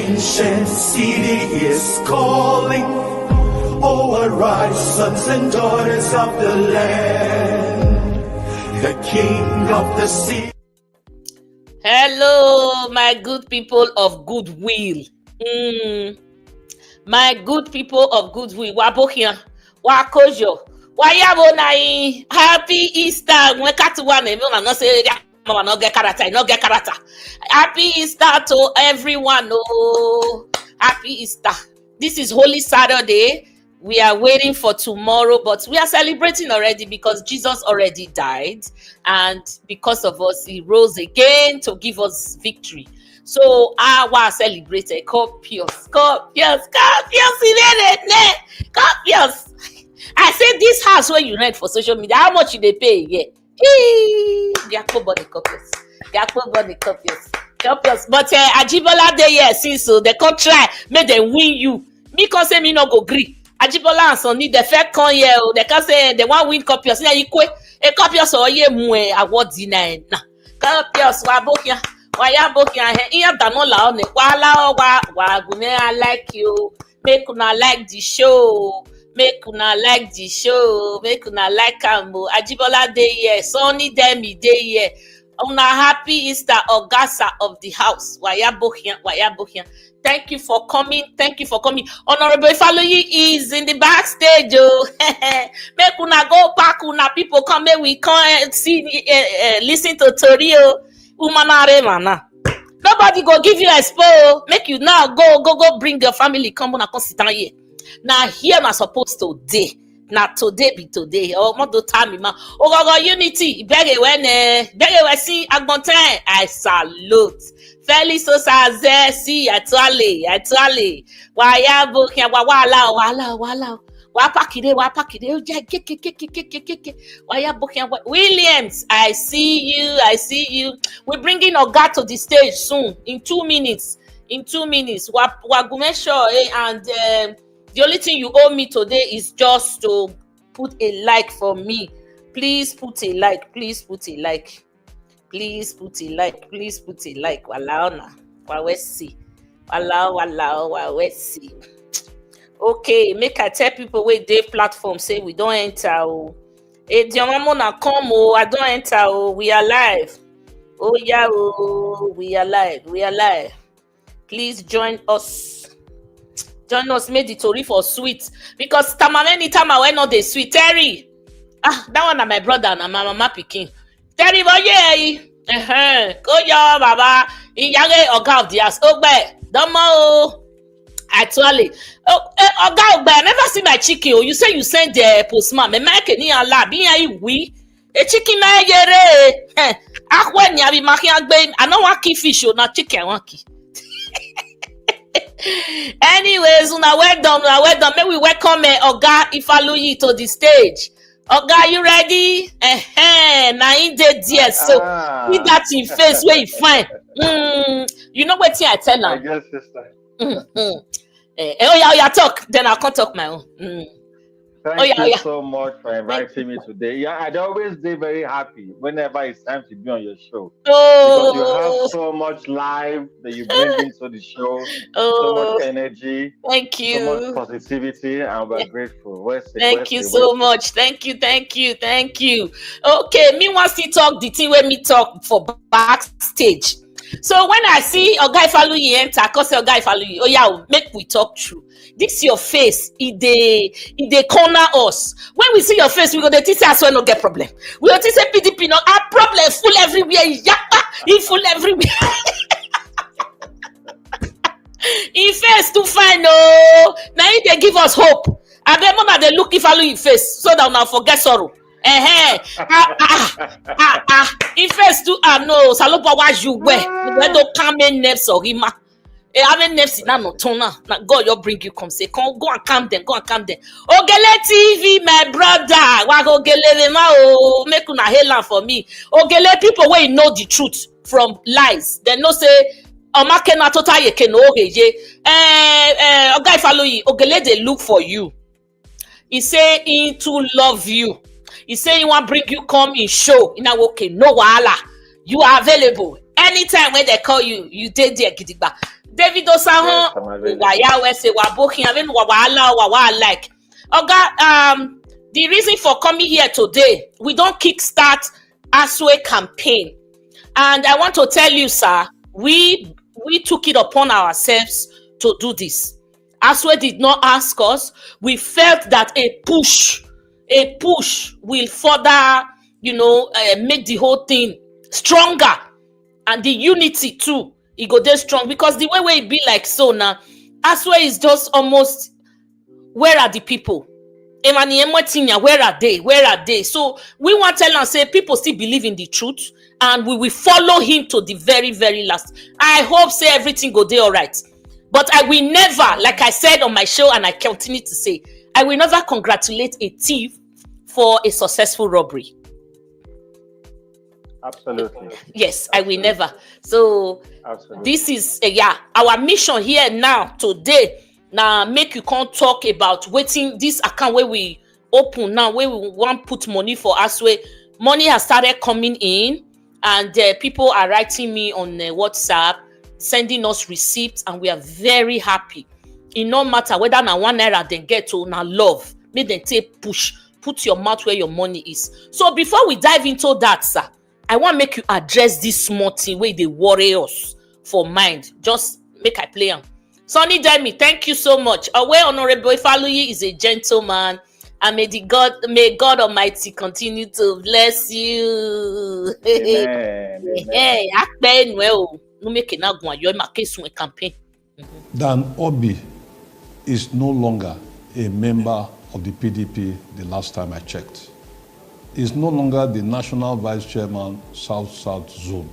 ancient city is calling. Oh, arise, sons and daughters of the land. The King of the sea. Hello, my good people of goodwill. My good people of goodwill. Wabokia, Wakojo, Wayabonai, Happy Easter. Happy Easter to everyone. Oh, happy Easter. This is Holy Saturday. We are waiting for tomorrow, but we are celebrating already because Jesus already died, and because of us, he rose again to give us victory. So I was celebrated. Copious. I said this house where you rent for social media, how much you they pay? Yeah. Copious. But Ajibola dey here since so they can't try, make them win you. Me can say me no go gree. Ajibola and Sonny Defections here. They can say they want win Copious. Now you quit a Copious or ye mwe award dinner. Copious wabokia. Waya bokia he iya danola on wala wa gune. I like you. Make una like the show. Make una like the show. Make una like Ambo. Ajibola dey here. Sonny Demi dey here. Una happy Easter, Augusta of the house. Waya bokia. Thank you for coming. Honorable Ifaluyi is in the backstage. Oh. Make una go back. Una people come here. We can't see, listen to Torio. Nobody go give you a expo. Make you now go bring your family. Come on, come sit down here. Now here na supposed to day. Now today be today. Oh, mo do time ma. Oh, unity. Bege when see agbonten. I salute. Felix Osaze, see atwale. Waya bokia wala. Wa pakide. Waya bokia Williams. I see you. We're bringing Oga to the stage soon. In 2 minutes. Wa gumesho and the only thing you owe me today is just to put a like for me. Please put a like. Wala see. Okay, make I tell people where they platform say we don't enter. Oh, hey, Diomamona come. Oh, I don't enter. Oh, we are live. Oh yeah. Oh, we are live. Please join us. Made the Tori for sweet because anytime I went on the sweet Terry. That one na my brother and my mama picking. Terry, boy, yeah. Go yo, baba. Iyage Oga of the house. Ogbe, domo. Actually, Oga Ogbe, I never see my chicken. Oh, you say you send the postman. Me make ni ala. Bi ya we. A chicken na yere. Akwen ya bi maki agbe. I no want key fish. Oh, na chicken want key. Anyways, well done. May we welcome Oga Ifaluyi to the stage. Oga, you ready? Now in the dear, so with that in face where you find. You know what I tell her? Yes, sister. Oh yeah, talk. Then I can't talk my own. Thank you so much for inviting me today. Yeah, I'd always be very happy whenever it's time to be on your show. Because you have so much life that you bring into the show, so much energy. Thank you. So much positivity, and we're grateful. Thank you so much. Thank you. Okay, me wants to talk the thing when me talk for backstage. So when I see Oga Ifaluyi enter, I call say Oga Ifaluyi, oh yeah, make we talk true. This your face, it they corner us. When we see your face, we go to say Asue no get problem. We go to say PDP no have problem full everywhere. He full everywhere. In face to find no. Now they give us hope. I remember that they look Ifaluyi face so that we not forget sorrow. In face to no salopa wa you we do come in nerves or him. Having nerves in no tona. Now God you bring you come say come go and calm them. Ogele TV my brother. Wa go gele ma o make una hail for me. Ogele people wey know the truth from lies. They know say Omakena total yeke no ogeje. Oga Ifaluyi Ogele they look for you. He say he to love you. He say he want bring you come in show. In a okay, no wahala. You are available anytime when they call you. You did there gidigba. David Osahon, waya we say wa booking, I mean wa like. Oga, the reason for coming here today, we don't kickstart Asue campaign. And I want to tell you, sir, we took it upon ourselves to do this. Asue did not ask us. We felt that a push will further, make the whole thing stronger. And the unity too, it go there strong. Because the way it be like so now, Asue is just almost, where are the people? Where are they? Where are they? So we want to tell and say people still believe in the truth, and we will follow him to the very, very last. I hope say everything go there all right. But I will never, like I said on my show, and I continue to say, I will never congratulate a thief for a successful robbery. Absolutely. Yes, absolutely. I will never. So absolutely. This is our mission here now today. Now make you can't talk about waiting this account where we open now, where we want put money for Asue. Money has started coming in, and people are writing me on WhatsApp, sending us receipts, and we are very happy. It no matter whether na 1 naira they get to na love, make them take push, put your mouth where your money is. So before we dive into that, sir, I want to make you address this small thing where they worry us for mind. Just make I play on. Sonny Demi, thank you so much. Our Honorable Ifaluyi is a gentleman, and may God Almighty continue to bless you. Hey, well, no make it campaign. Dan Obi is no longer a member of the PDP the last time I checked. He's no longer the National Vice Chairman, South-South Zone.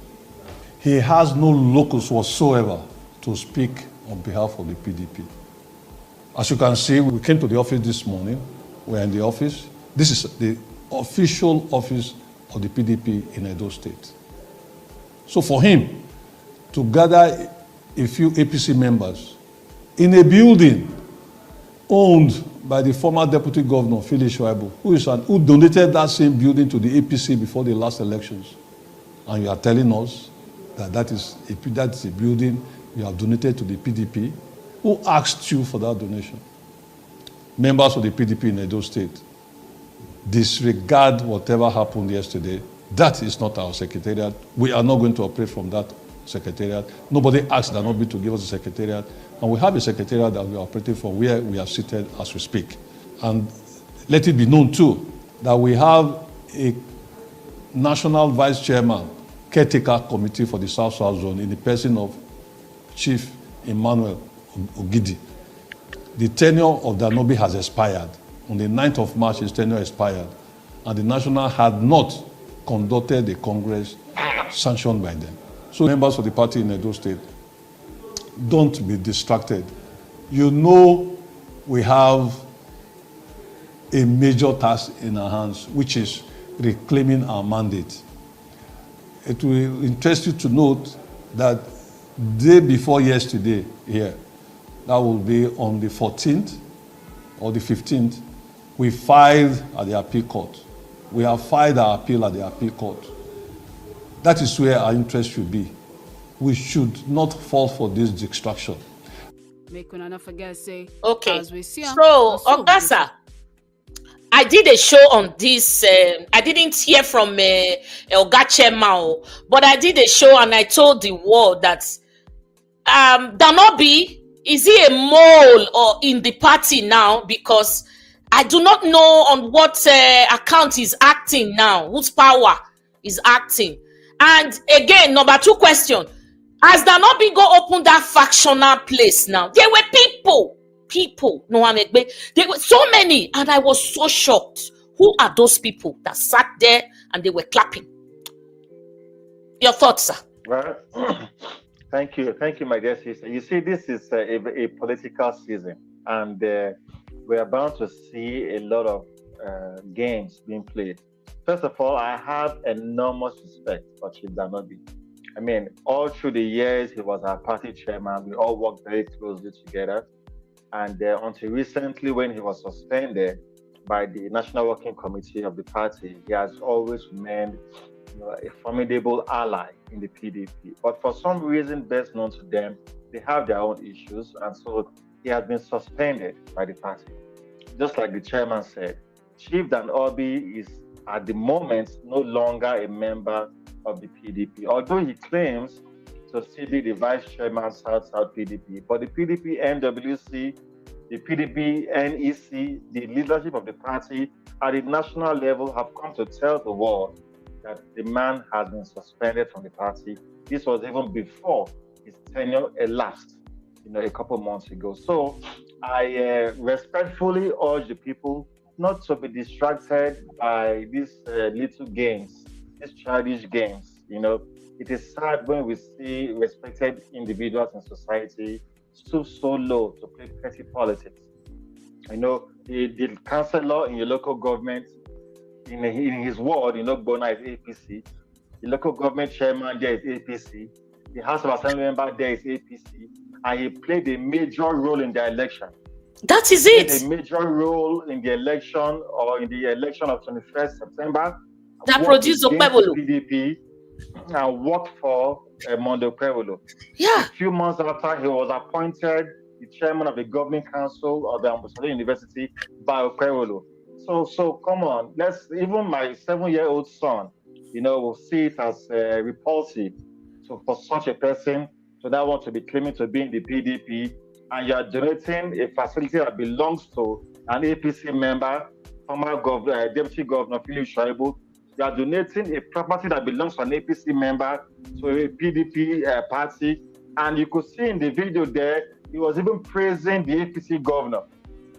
He has no locus whatsoever to speak on behalf of the PDP. As you can see, we came to the office this morning. We're in the office. This is the official office of the PDP in Edo State. So for him to gather a few APC members in a building owned by the former Deputy Governor, Philip Shoaibu, who donated that same building to the APC before the last elections, and you are telling us that that is a building you have donated to the PDP. Who asked you for that donation? Members of the PDP in Edo State. Disregard whatever happened yesterday. That is not our secretariat. We are not going to operate from that secretariat. Nobody asked Danobi to give us a secretariat. And we have a secretariat that we are operating from where we are seated as we speak. And let it be known too that we have a national vice chairman, caretaker committee for the South-South Zone in the person of Chief Emmanuel Ogidi. The tenure of Danobi has expired. On the 9th of March, his tenure expired. And the National had not conducted a Congress sanctioned by them. So members of the party in Edo State, don't be distracted. You know we have a major task in our hands, which is reclaiming our mandate. It will interest you to note that day before yesterday here, that will be on the 14th or the 15th, we filed at the appeal court. We have filed our appeal at the appeal court. That is where our interest should be. We should not fall for this distraction. Make one not forget, say, okay. So, Ogasa, I did a show on this. I didn't hear from Ogache Mao, but I did a show and I told the world that Danobi, is he a mole or in the party now? Because I do not know on what account he's acting now, whose power is acting. And again, number 2 question. As Danobi go open that factional place now, there were people, there were so many, and I was so shocked. Who are those people that sat there and they were clapping? Your thoughts, sir? Well, thank you, my dear sister. You see, this is a political season, and we are bound to see a lot of games being played. First of all, I have enormous respect for Chief Danobi. I mean, all through the years, he was our party chairman. We all worked very closely together. And until recently, when he was suspended by the National Working Committee of the party, he has always remained a formidable ally in the PDP. But for some reason best known to them, they have their own issues, and so he has been suspended by the party. Just like the chairman said, Chief Dan Obi is at the moment no longer a member of the PDP, although he claims to still be the vice chairman South PDP. But the PDP NWC, the PDP NEC, the leadership of the party at the national level have come to tell the world that the man has been suspended from the party. This was even before his tenure elapsed, a couple months ago. So I respectfully urge the people not to be distracted by these little games, these childish games. It is sad when we see respected individuals in society stoop so low to play petty politics. The councillor in your local government, in his ward, Bona is APC. The local government chairman there is APC. The House of Assembly member there is APC. And he played a major role in the election. That is it. Played a major role in the election or in the election of 21st September. That produced Okpebholo. PDP and worked for Mondo Okpebholo. Yeah. A few months after, he was appointed the chairman of the governing council of the Ambosade University by Okpebholo. So come on, even my 7-year-old son, will see it as repulsive for such a person to not want to be claiming to be in the PDP, and you are donating a facility that belongs to an APC member, former Deputy Governor Ifaluyi-Isibor. You are donating a property that belongs to an APC member to a PDP party, and you could see in the video there, he was even praising the APC governor,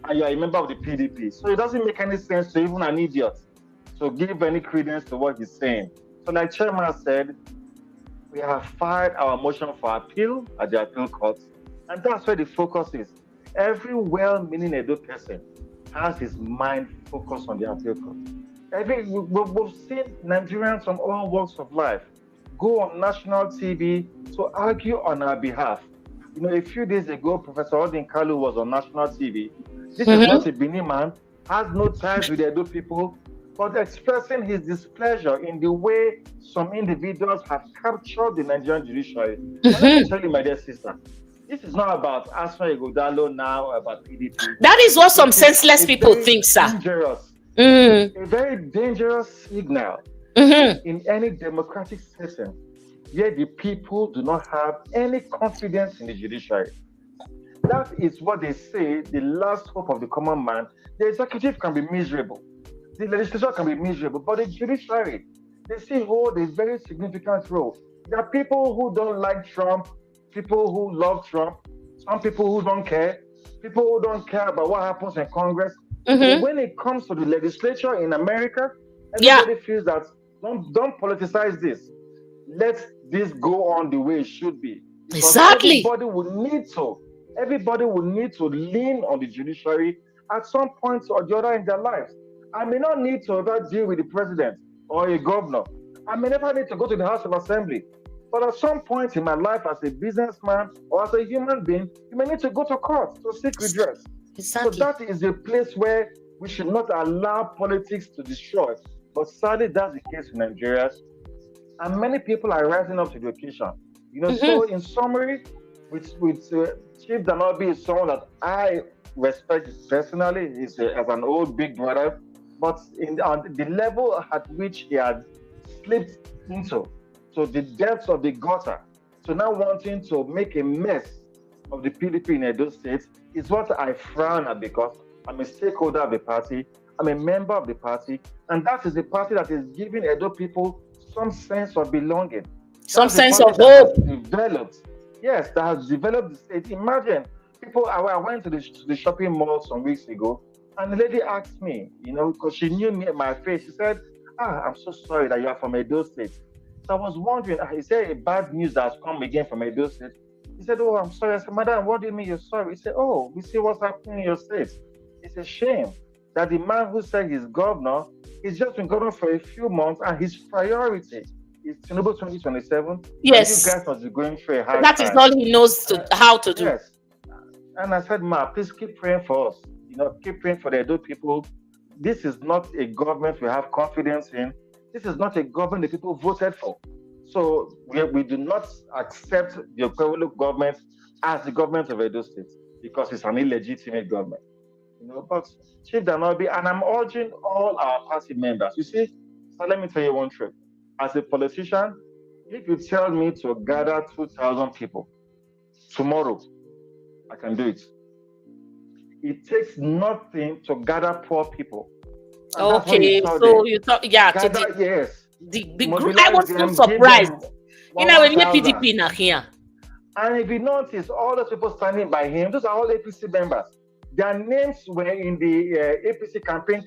and you are a member of the PDP. So it doesn't make any sense to even an idiot to give any credence to what he's saying. So like Chairman said, we have filed our motion for appeal at the appeal court, and that's where the focus is. Every well-meaning Edo person has his mind focused on the appeal court. We've seen Nigerians from all walks of life go on national TV to argue on our behalf. A few days ago, Professor Odin Kalu was on national TV. This is not a Benin man, has no ties with the Edo people, but expressing his displeasure in the way some individuals have captured the Nigerian judiciary. Let me tell you, my dear sister, this is not about Asue Igodalo now, about PDP. That is what some senseless people think, sir. Dangerous. A very dangerous signal in any democratic setting where the people do not have any confidence in the judiciary. That is what they say, the last hope of the common man. The executive can be miserable. The legislature can be miserable, but the judiciary, they still hold a very significant role. There are people who don't like Trump, people who love Trump, some people who don't care, people who don't care about what happens in Congress. But when it comes to the legislature in America, everybody feels that don't politicize this. Let this go on the way it should be. Because exactly. Everybody will need to lean on the judiciary at some point or the other in their lives. I may not need to ever deal with the president or a governor. I may never need to go to the House of Assembly. But at some point in my life as a businessman or as a human being, you may need to go to court to seek redress. Exactly. So that is a place where we should not allow politics to destroy. But sadly, that's the case in Nigeria. And many people are rising up to the occasion. So in summary, with Chief Dan Obi is someone that I respect personally. He's as an old big brother. But on the level at which he had slipped into, so the depths of the gutter, so now wanting to make a mess of the PDP in Edo State is what I frown at, because I'm a stakeholder of the party, I'm a member of the party, and that is the party that is giving Edo people some sense of belonging. Some sense of hope. That has developed the state. Imagine, I went to the shopping mall some weeks ago, and the lady asked me, because she knew me, my face, she said, I'm so sorry that you are from Edo State. So I was wondering, is there a bad news that has come again from Edo State? He said, oh, I'm sorry. I said, madam, what do you mean you're sorry? He said, oh, we see what's happening in your state. It's a shame that the man who said he's governor is just been governor for a few months, and his priority is Tinubu 2027. Yes. You guys must be going through a hard That time. is all he knows how to do. Yes. And I said, ma, please keep praying for us. Keep praying for the Edo people. This is not a government we have confidence in. This is not a government the people voted for. So we do not accept the Okwewolu government as the government of Edo State because it's an illegitimate government. But Chief Danobi, and I'm urging all our party members. You see, so let me tell you one truth. As a politician, if you tell me to gather 2,000 people tomorrow, I can do it. It takes nothing to gather poor people. And okay, so you thought, yeah, gather, yes. The group, I was so surprised. When PDP na here. And if you notice, all the people standing by him, those are all APC members. Their names were in the APC campaign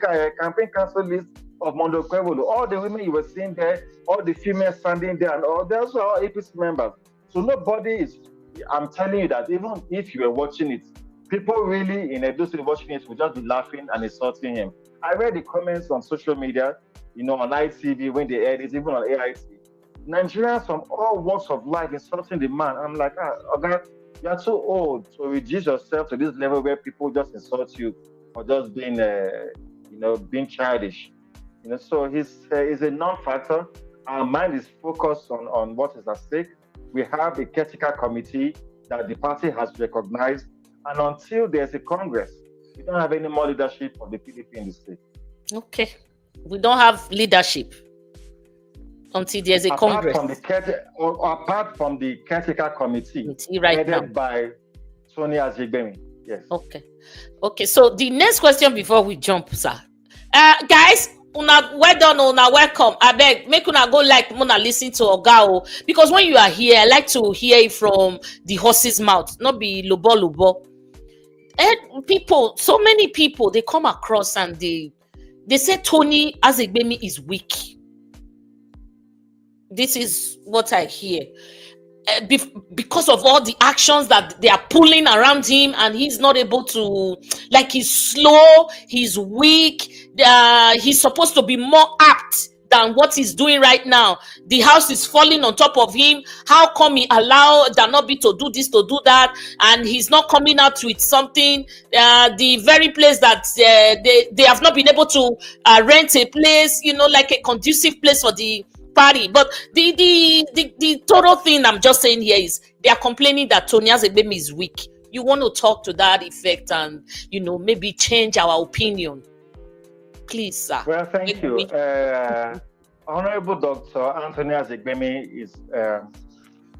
council list of Mondo Kwevolo. All the women you were seeing there, all the females standing there, and all those are all APC members. So nobody is. I'm telling you that even if you were watching it, people really in Edo State watching it would just be laughing and insulting him. I read the comments on social media, on ITV when they aired it, even on AIT. Nigerians from all walks of life insulting the man. I'm like, okay, you're too old to reduce yourself to this level where people just insult you for just being, being childish. So he's a non-factor. Our mind is focused on what is at stake. We have a caretaker committee that the party has recognized, and until there's a Congress, we don't have any more leadership of the PDP in the state. Okay, we don't have leadership until there's a Congress. Apart from the caretaker committee, headed by Tony Azegbemi. Yes. Okay. So the next question before we jump, sir, guys. Well done, welcome. I beg, make una go listen to Oga, because when you are here, I like to hear it from the horse's mouth, not be lubo. And people, so many people, they come across and they say Tony Azegbemi is weak. This is what I hear. Because of all the actions that they are pulling around him, and he's not able to, he's slow, he's weak, he's supposed to be more apt than what he's doing right now. The house is falling on top of him. How come he allow Danobi to do this, to do that, and he's not coming out with something? The very place that they have not been able to rent a place, like a conducive place for the party. But the total thing I'm just saying here is they are complaining that Tony Azegbemi is weak. You want to talk to that effect and maybe change our opinion, please, sir. Well, thank you. Honorable Dr. Anthony Azegbemi is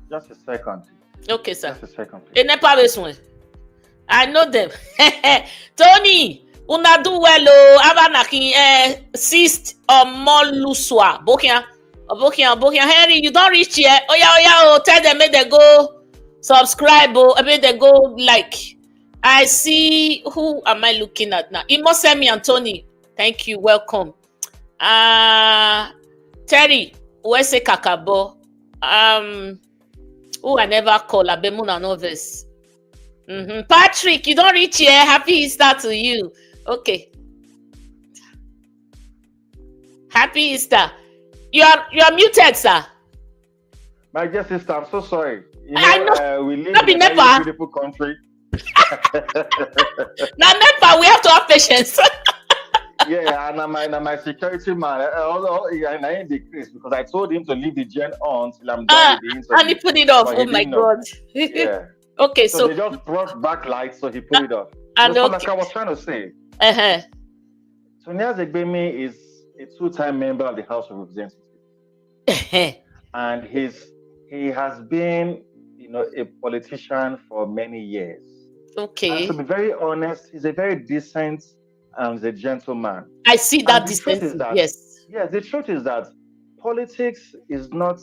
just a second. Okay, sir. Just a second. I know them. Tony, una do well. Abanaki assist Moluswa Bokia. Henry, you don't reach yet. Tell them make they go subscribe. Make they go like. I see. Who am I looking at now? Imosemi and Tony. Thank you. Welcome. Terry, where's the Kakabo? Who I never call Abemuna Novice. Patrick, you don't reach here. Happy Easter to you. Okay. Happy Easter. You are muted, sir. My dear sister, I'm so sorry. I know. We live in a beautiful country. Now, NEPA, we have to have patience. Yeah, and my security man, and I ain't decreased because I told him to leave the gen on till I'm done with the interview. And he put it off. Oh my God. Yeah. Okay, so they just brought back lights, so he put it off. And like I was trying to say. Tony Azegbemi is a two-time member of the House of Representatives. And he has been, a politician for many years. Okay. And to be very honest, he's a very decent and a gentleman. I see that decency. Yes. Yes, the truth is that politics is not,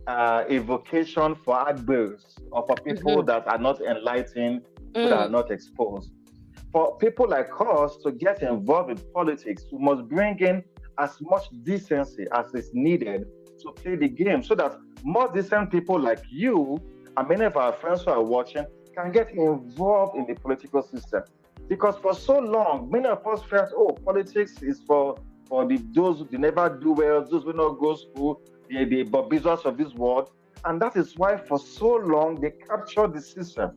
a vocation for adults or for people that are not enlightened, that are not exposed. For people like us to get involved in politics, we must bring in as much decency as is needed to play the game so that more decent people like you and many of our friends who are watching can get involved in the political system. Because for so long, many of us felt, politics is for those who never do well, those who not go to school, the business of this world. And that is why for so long they captured the system.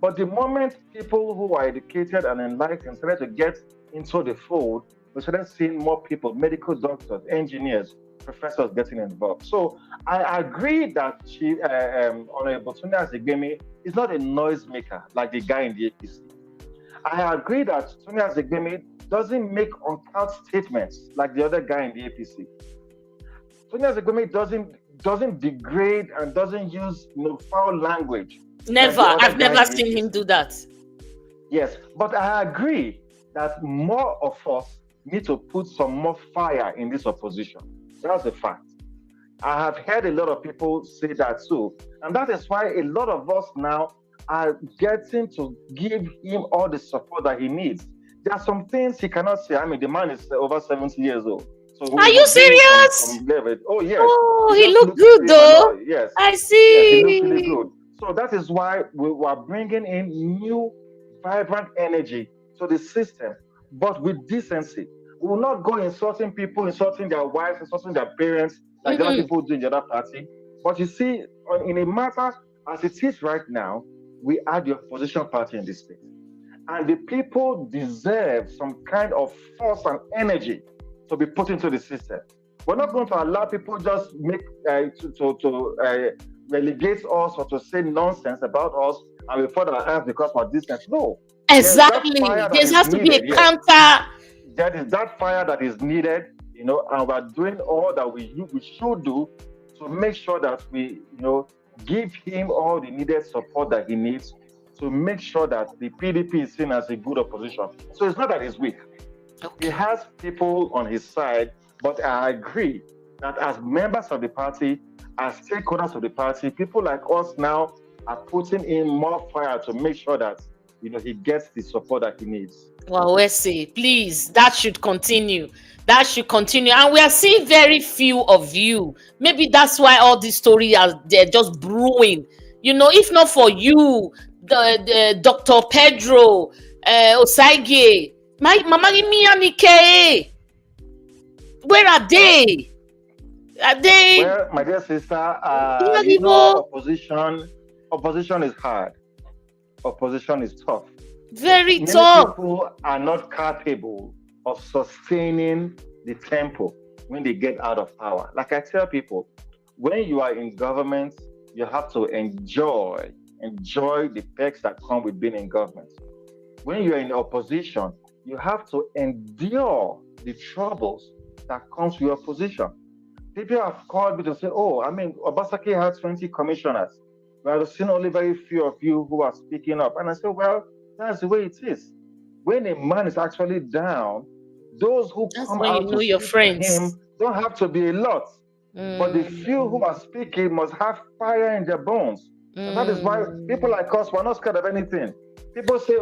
But the moment people who are educated and enlightened started to get into the fold, we started seeing more people, medical doctors, engineers, professors getting involved. So I agree that Honorable Tunde Azegbemi is not a noisemaker like the guy in the APC. I agree that Tunde Azegbemi doesn't make uncouth statements like the other guy in the APC. Tunde Azegbemi doesn't degrade and doesn't use foul language. Never. I've never seen him do that. Yes, but I agree that more of us need to put some more fire in this opposition. That's a fact. I have heard a lot of people say that too. And that is why a lot of us now are getting to give him all the support that he needs. There are some things he cannot say. I mean, the man is over 70 years old. So are you serious? Oh, yes. Oh, he looked good though. Yes. I see. Yes, he looks really good. So that is why we are bringing in new, vibrant energy to the system, but with decency. We will not go insulting people, insulting their wives, insulting their parents, like other people do in the other party. But you see, in a matter as it is right now, we are the opposition party in this state. And the people deserve some kind of force and energy to be put into the system. We're not going to allow people just relegate us or to say nonsense about us and we fall our hands because of distance. No. Exactly. There has to be a counter. That is that fire that is needed, and we're doing all that we should do to make sure that we, give him all the needed support that he needs to make sure that the PDP is seen as a good opposition. So it's not that he's weak. He has people on his side, but I agree that as members of the party, as stakeholders of the party, people like us now are putting in more fire to make sure that he gets the support that he needs. Well, Asue, please, that should continue. That should continue. And we are seeing very few of you. Maybe that's why all these stories they're just brewing. If not for you, the Dr. Pedro, Osagie, my Mama Miyanike, where are they? Are they? Well, my dear sister, opposition is hard. Opposition is tough. Very Many tough. People are not capable of sustaining the tempo when they get out of power. Like I tell people, when you are in government, you have to enjoy the perks that come with being in government. When you're in opposition, you have to endure the troubles that comes with your position. People have called me to say, Obasaki had 20 commissioners. We have seen only very few of you who are speaking up. And I said, well, that's the way it is. When a man is actually down, those who come out to your speak friends. to him don't have to be a lot. But the few who are speaking must have fire in their bones. And that is why people like us, we're not scared of anything. People say,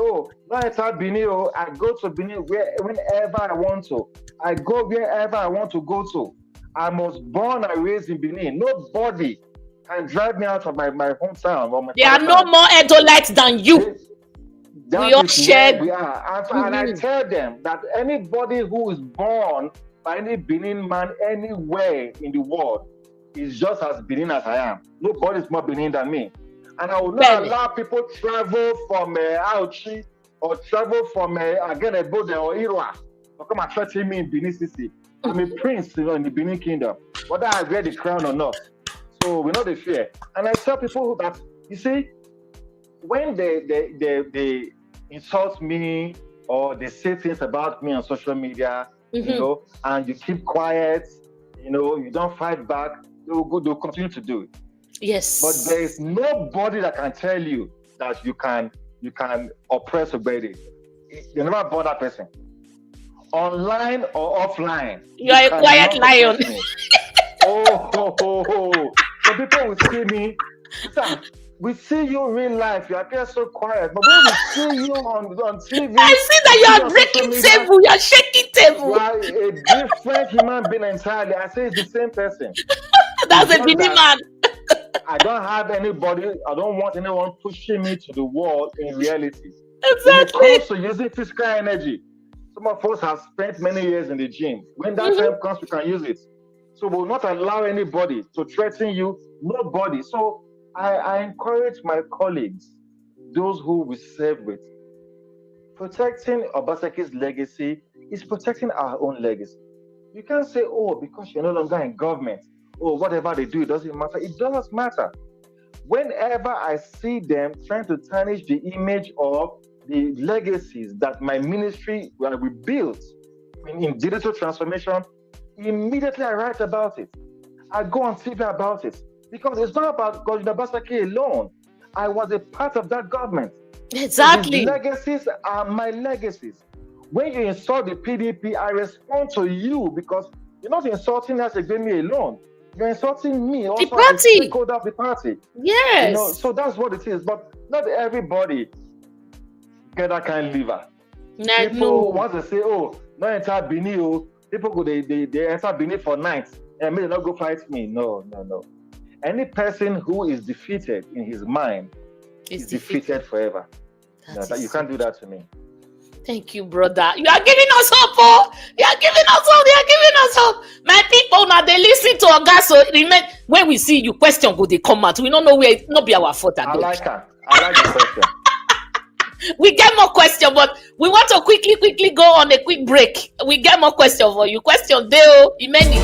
Benin, I go to Benin whenever I want to. I go wherever I want to go to. I was born and raised in Benin. Nobody can drive me out of my hometown. There are no more Edolites than you. We all share. We are. And I tell them that anybody who is born by any Benin man anywhere in the world is just as Benin as I am. Nobody is more Benin than me. And I will not allow people travel from Auchi or travel from Agenebode or Irwa to come and threaten me in Benin City. I'm a prince in the Benin Kingdom, whether I wear the crown or not. So we're not a fear. And I tell people that, you see, when they insult me or they say things about me on social media, and you keep quiet, you don't fight back, they'll continue to do it. Yes. But there is nobody that can tell you that you can oppress somebody. You never bought that person. Online or offline. You are a quiet lion. So people will see me. We see you in real life. You appear so quiet. But when we see you on TV, I see that you are breaking table. You are shaking table. You are a different human being entirely. I say it's the same person. That's a Benin man. I don't have anybody. I don't want anyone pushing me to the wall in reality. Exactly. When it comes to using physical energy, some of us have spent many years in the gym. When that time comes, we can use it. So we will not allow anybody to threaten you. Nobody. So I encourage my colleagues, those who we serve with, protecting Obasaki's legacy is protecting our own legacy. You can't say, oh, because you're no longer in government, or whatever they do, it doesn't matter. It does matter. Whenever I see them trying to tarnish the image of the legacies that my ministry we built in digital transformation, immediately I write about it. I go on TV about it. Because it's not about Governor Obaseki alone. I was a part of that government. Exactly. So legacies are my legacies. When you insult the PDP, I respond to you because you're not insulting us against me alone. You're insulting me also the party. as a stakeholder of the party. Yes. You know, so that's what it is. But not everybody get that kind of liver. People want to say, oh, no enter Bini, oh. People go they enter Bini for nights and may not go fight me. No. Any person who is defeated in his mind is defeated forever. You can't do that to me. Thank you, brother. You are giving us hope, oh! You are giving us hope. My people, now they listen to our guys. So remember, when we see you, question go they come out. We don't know where it not be our fault. I like her. I like the question. We get more questions, but we want to quickly go on a quick break. We get more questions for you. Question Deo, Imeni.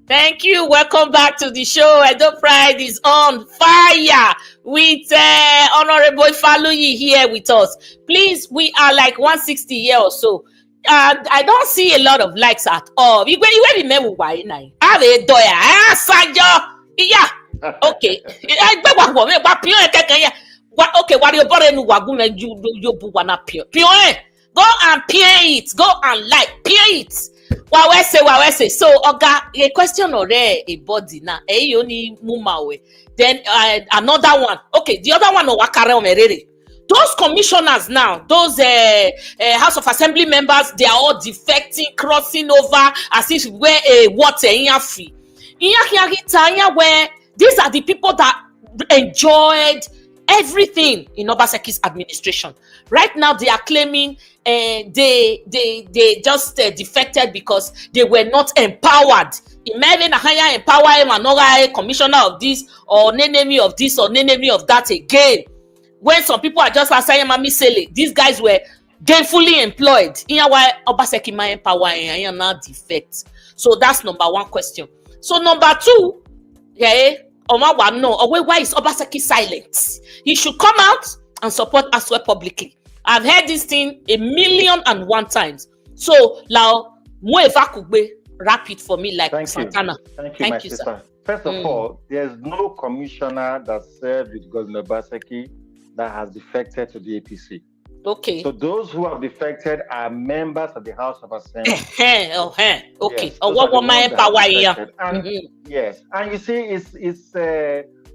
Thank you. Welcome back to the show. Edo Pride is on fire with Honorable Ifaluyi here with us. Please, we are like 160 here or so. I don't see a lot of likes at all. Okay. Okay. Go and peer it. Go and like peer it. Wawese. So, Oga, a question or a body now. Then another one. Okay, the other one those commissioners now, those House of Assembly members, they are all defecting, crossing over as if we're a water in free. Where these are the people that enjoyed everything in Obaseki's administration. Right now, they are claiming they just defected because they were not empowered. Imagine a higher empower him another commissioner of this or enemy of this or enemy of that again. When some people are just saying, "Mami Sele," these guys were gainfully employed. In why Obaseki my empower and now defect. So that's number one question. So number two, why is Obaseki silent? He should come out and support Asue publicly. I've heard this thing 1,000,001 times. So now, wrap it for me like Santana. Thank you, my sister. Sir. First of all, there's no commissioner that served with Governor Obaseki that has defected to the APC. Okay. So those who have defected are members of the House of Assembly. Okay. Yes, yes, and you see, it's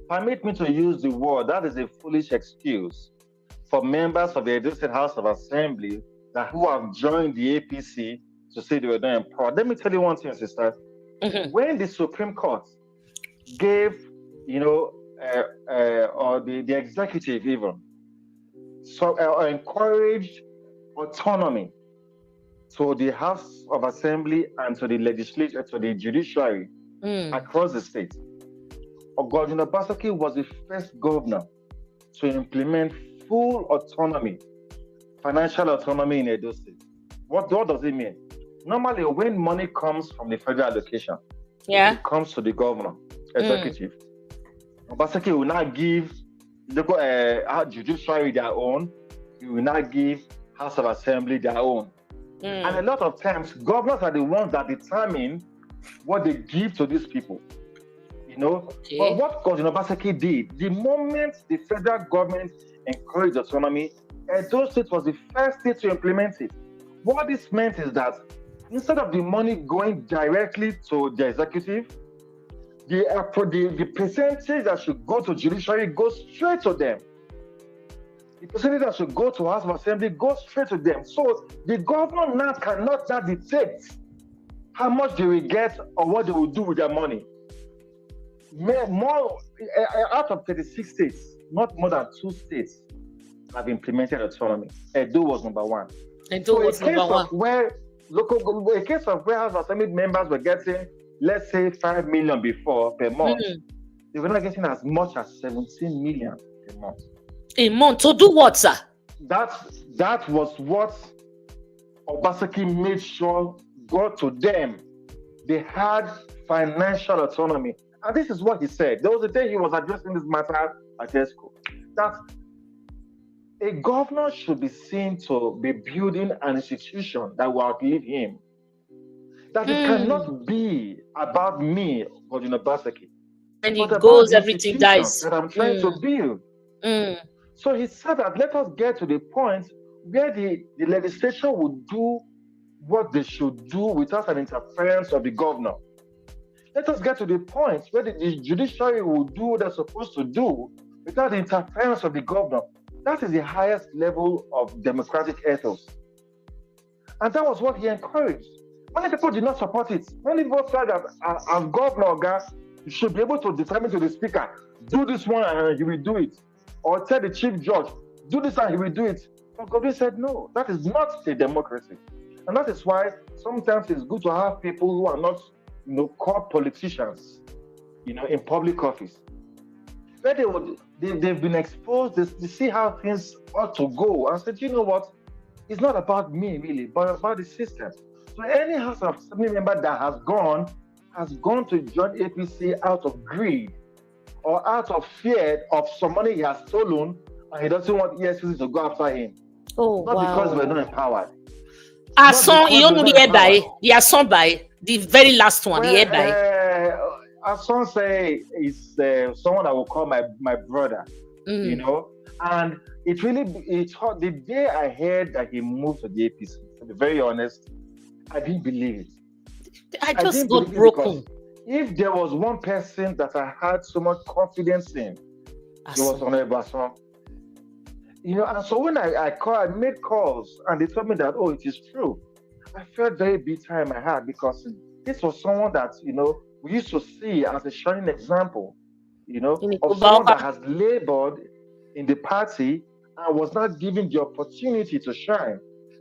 permit me to use the word, that is a foolish excuse for members of the Edo State House of Assembly who have joined the APC to say they were not empowered. Let me tell you one thing, sister. When the Supreme Court gave, or the executive even, encouraged autonomy to the House of Assembly and to the legislature, to the judiciary across the state. Governor Obaseki was the first governor to implement full autonomy, financial autonomy in Edo State. What does it mean? Normally, when money comes from the federal allocation, it comes to the governor, executive. Obaseki will not give local judiciary their own. He will not give House of Assembly their own. And a lot of times, governors are the ones that determine what they give to these people. Okay. But what Governor Obaseki did, the moment the federal government encouraged autonomy, Edo State was the first state to implement it. What this meant is that instead of the money going directly to the executive, the percentage that should go to judiciary goes straight to them. The percentage that should go to House of Assembly goes straight to them. So the governor now cannot dictate how much they will get or what they will do with their money. More out of 36 states, not more than 2 states have implemented autonomy. Edo was number one. Edo was number one. A case of where House of Assembly members were getting, let's say, 5 million before per month, they were not getting as much as 17 million per month. A month to do what, sir? That was what Obaseki made sure got to them. They had financial autonomy. And this is what he said. There was a day he was addressing this matter at ESCO, that a governor should be seen to be building an institution that will outlive him. That it cannot be about me, Godwin Obaseki. And it goes, everything dies. That I'm trying to build. So he said that let us get to the point where the legislature would do what they should do without an interference of the governor. Let us get to the point where the judiciary will do what they're supposed to do without the interference of the governor. That is the highest level of democratic ethos. And that was what he encouraged. Many people did not support it. Many people said that as governor, you should be able to determine to the speaker, do this one and he will do it. Or tell the chief judge, do this and he will do it. But Godwin said, no, that is not a democracy. And that is why sometimes it's good to have people who are not, called politicians, in public office. Where they've been exposed, they see how things ought to go. And said, you know what? It's not about me really, but about the system. So any House of Assembly member that has gone to join APC out of greed or out of fear of some money he has stolen, and he doesn't want ESPC to go after him. Oh, not because we're not empowered. The very last one, Ason say is someone I will call my brother, and it's hard. The day I heard that he moved to the APC, to be very honest, I didn't believe it. I just got broken. If there was one person that I had so much confidence in, it was Honorable Ason. And so when I made calls and they told me that, it is true, I felt very bitter in my heart because this was someone that, we used to see as a shining example, of someone that has labored in the party and was not given the opportunity to shine.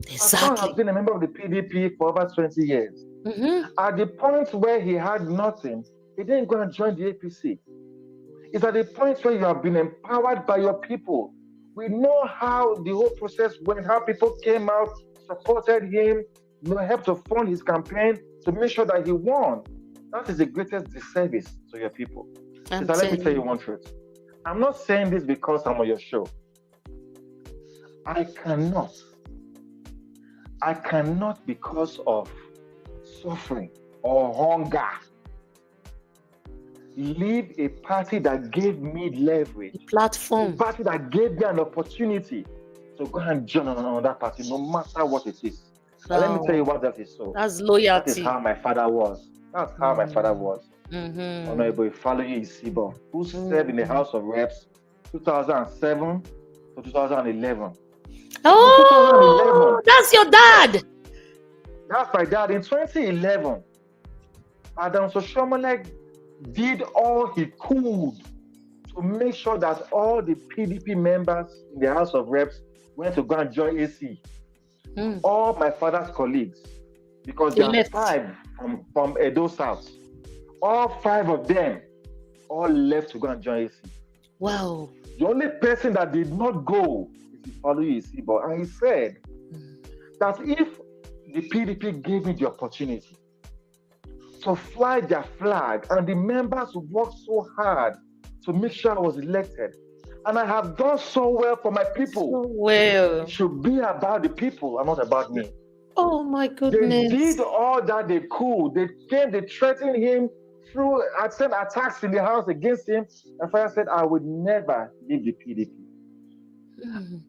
Ason has been a member of the PDP for over 20 years. At the point where he had nothing, he didn't go and join the APC. It's at the point where you have been empowered by your people. We know how the whole process went, how people came out, supported him, helped to fund his campaign to make sure that he won. That is the greatest disservice to your people. Let me tell you one truth. I'm not saying this because I'm on your show. I cannot because of suffering or hunger leave a party that gave me leverage, platform, a party that gave me an opportunity to go and join another party, no matter what it is. Wow. Let me tell you what that is. So that's loyalty. That is how my father was. That's how my father was. Honorable Ifaluyi-Isibor, who served in the House of Reps 2007 to 2011. Oh, 2011, that's your dad. That's my dad. In 2011, Adam Soshomole did all he could to make sure that all the PDP members in the House of Reps went to go and join AC. All my father's colleagues, because there are 5 from Edo South, all 5 of them all left to go and join AC. Wow. The only person that did not go is Ifaluyi-Isibor. And he said that if the PDP gave me the opportunity to fly their flag, and the members worked so hard to make sure I was elected, and I have done so well for my people. So well. It should be about the people and not about me. Oh my goodness. They did all that they could. They threatened him through attacks in the house against him. And Father said, I would never leave the PDP.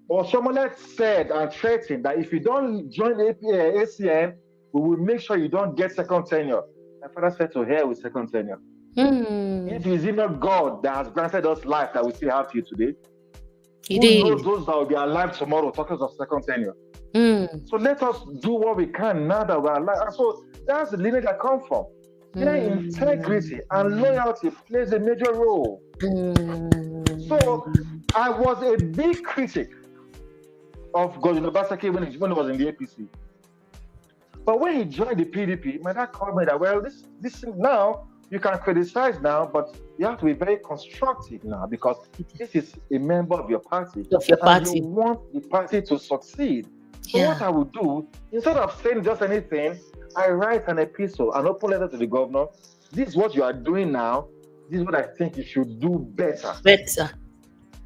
Or someone said and threatened that if you don't join the ACN, we will make sure you don't get second tenure. My father said to hell with second tenure. If it is not God that has granted us life that we still have to you today, who knows those that will be alive tomorrow, talking of second tenure. So let us do what we can now that we're alive. And so that's the lineage I come from. Integrity and loyalty plays a major role. So I was a big critic of Godwin Obaseki when he was in the APC. But when he joined the PDP, my dad called me that, well, this now, you can criticize now, but you have to be very constructive now because this is a member of your party. And you want the party to succeed. So what I would do, instead of saying just anything, I write an epistle, an open letter to the governor. This is what you are doing now. This is what I think you should do better.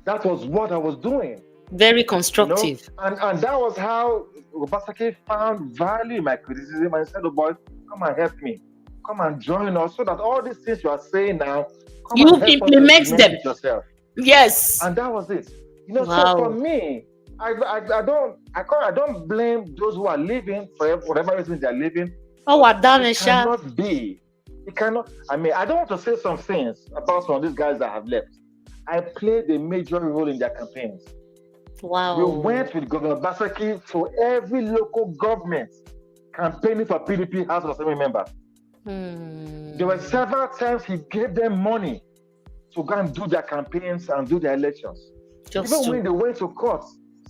That was what I was doing. Very constructive. You know? And that was how Obaseki found value in my criticism and said, oh boy, come and help me. Come and join us so that all these things you are saying now, you implement them yourself. Yes. And that was it. You know, so for me, I don't blame those who are living for whatever reason they are living. Oh, what done it cannot be. It cannot. I mean, I don't want to say some things about some of these guys that have left. I played a major role in their campaigns. Wow. We went with Governor Obaseki to every local government campaigning for PDP House of Assembly member. There were several times he gave them money to go and do their campaigns and do their elections. Even when they went to court,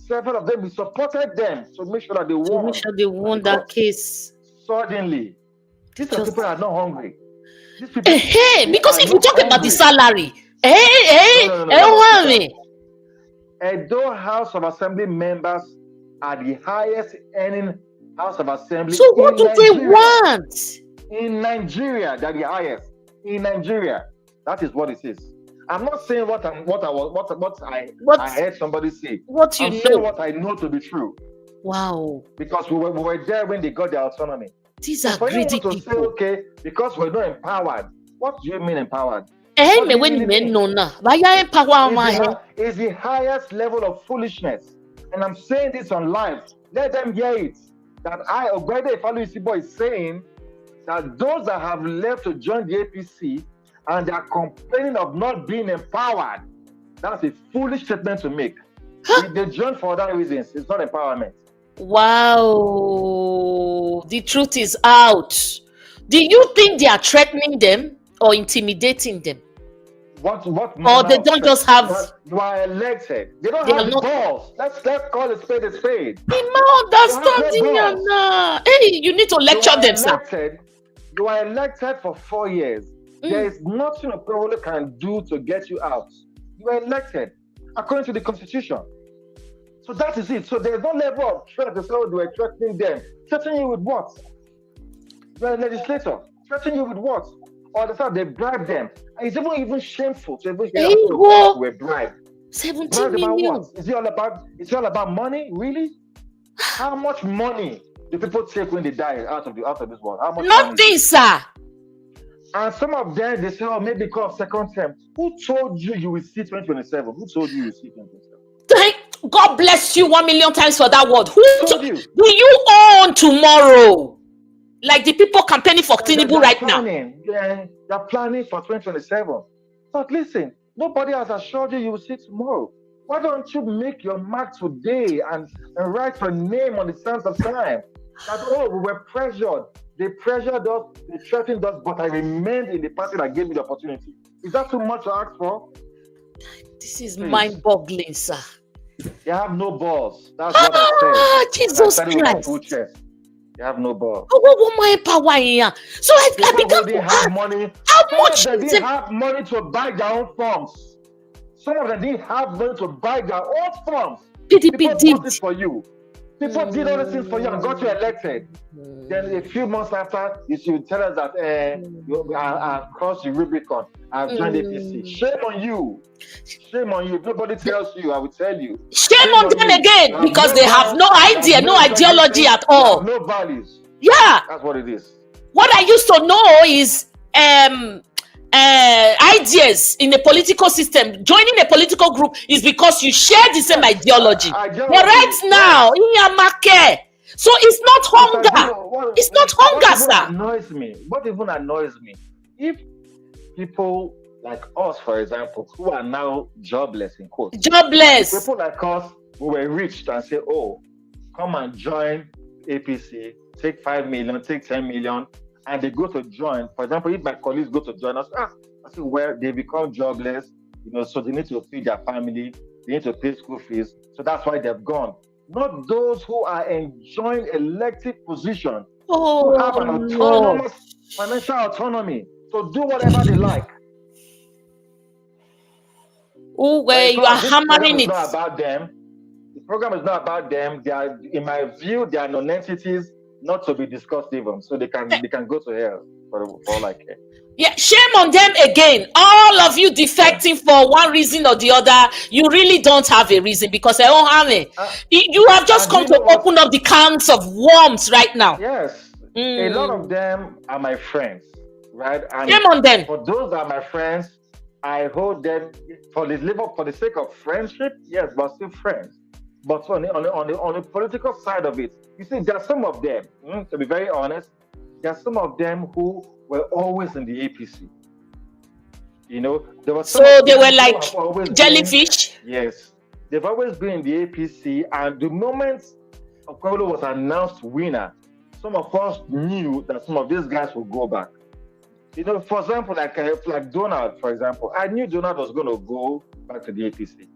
several of them, we supported them to make sure that they won. To make sure they won that case. Suddenly, these people are not hungry. These people because if you talk about the salary, Edo House of Assembly members are the highest earning House of Assembly. So what do they want? In Nigeria, they're the highest. In Nigeria, that is what it is. I'm not saying what I heard somebody say. I'm saying what I know to be true. Wow. Because we were there when they got their autonomy. These are greedy people. Say, okay, because we're not empowered. What do you mean empowered? It's the highest level of foolishness. And I'm saying this on live. Let them hear it. That Ifaluyi-Isibor is saying that those that have left to join the APC and they are complaining of not being empowered, that's a foolish statement to make. They join for other reasons. It's not empowerment. Wow. The truth is out. Do you think they are threatening them or intimidating them? What or they don't just have... You are elected. They don't have balls. Let's call it spade a spade. Hey, you need to lecture them, sir. You are elected for 4 years. There is nothing a provider can do to get you out. You are elected according to the Constitution. So that is it. So there's no level of threat to say they were threatening them. Threatening you with what? You are a legislator. Threatening you with what? Or the fact they bribed them. And it's even shameful to even hear that they were bribed. 17 million. What? Is it all about money? Really? How much money do people take when they die out of this world? How much? Nothing, sir. And some of them, they say, oh, maybe because second term. Who told you will see 2027? Who told you will see 2027? God bless you 1 million times for that word. Who told you? Do you own tomorrow? Like the people campaigning for Tinubu right now. They're planning for 2027. But listen, nobody has assured you will see tomorrow. Why don't you make your mark today and write your name on the sands of time? That, oh, we were pressured. They pressured us, they threatened us, but I remained in the party that gave me the opportunity. Is that too much to ask for? This is mind-boggling, sir. They have no balls. That's what I said. Jesus Christ. They have no balls. What more power here? So I began to have money. How much they didn't have money to buy their own forms. Some of them didn't have money to buy their own forms. PDP did this for you. People did all these things for you and got you elected. Then a few months after, you should tell us that I crossed the Rubicon. I've joined APC. Shame on you. Shame on you. If nobody tells you, I will tell you. Shame on them again because they have no idea, no ideology at all. No values. Yeah. That's what it is. What I used to know is ideas in the political system. Joining a political group is because you share the same ideology. But right now, in your market, so it's not hunger. It's not hunger, sir. What even annoys me? If people like us, for example, who are now jobless in quotes. Jobless. People like us who were rich and say, oh, come and join APC, take 5 million, take 10 million. And they go to join. For example, if my colleagues go to join us, I say, well, they become jobless, so they need to feed their family, they need to pay school fees. So that's why they've gone. not those who are enjoying elected positions, Oh, who have an autonomous financial autonomy to do whatever they like. Oh, where you are hammering it. Not about them. The program is not about them. They are, in my view, they are non-entities, not to be discussed even. So they can go to hell for all I care. Yeah, shame on them again. All of you defecting for one reason or the other. You really don't have a reason because you have just come to open up the cans of worms right now. Yes. A lot of them are my friends, right? And shame on them. For those that are my friends, I hold them for the sake of friendship, yes, but still friends. But on the political side of it, you see, there are some of them, to be very honest, there are some of them who were always in the APC. You know, there were some so they were like jellyfish. Yes, they've always been in the APC, and the moment Okolo was announced winner, some of us knew that some of these guys would go back. You know, for example, like Donald, for example, I knew Donald was going to go back to the APC.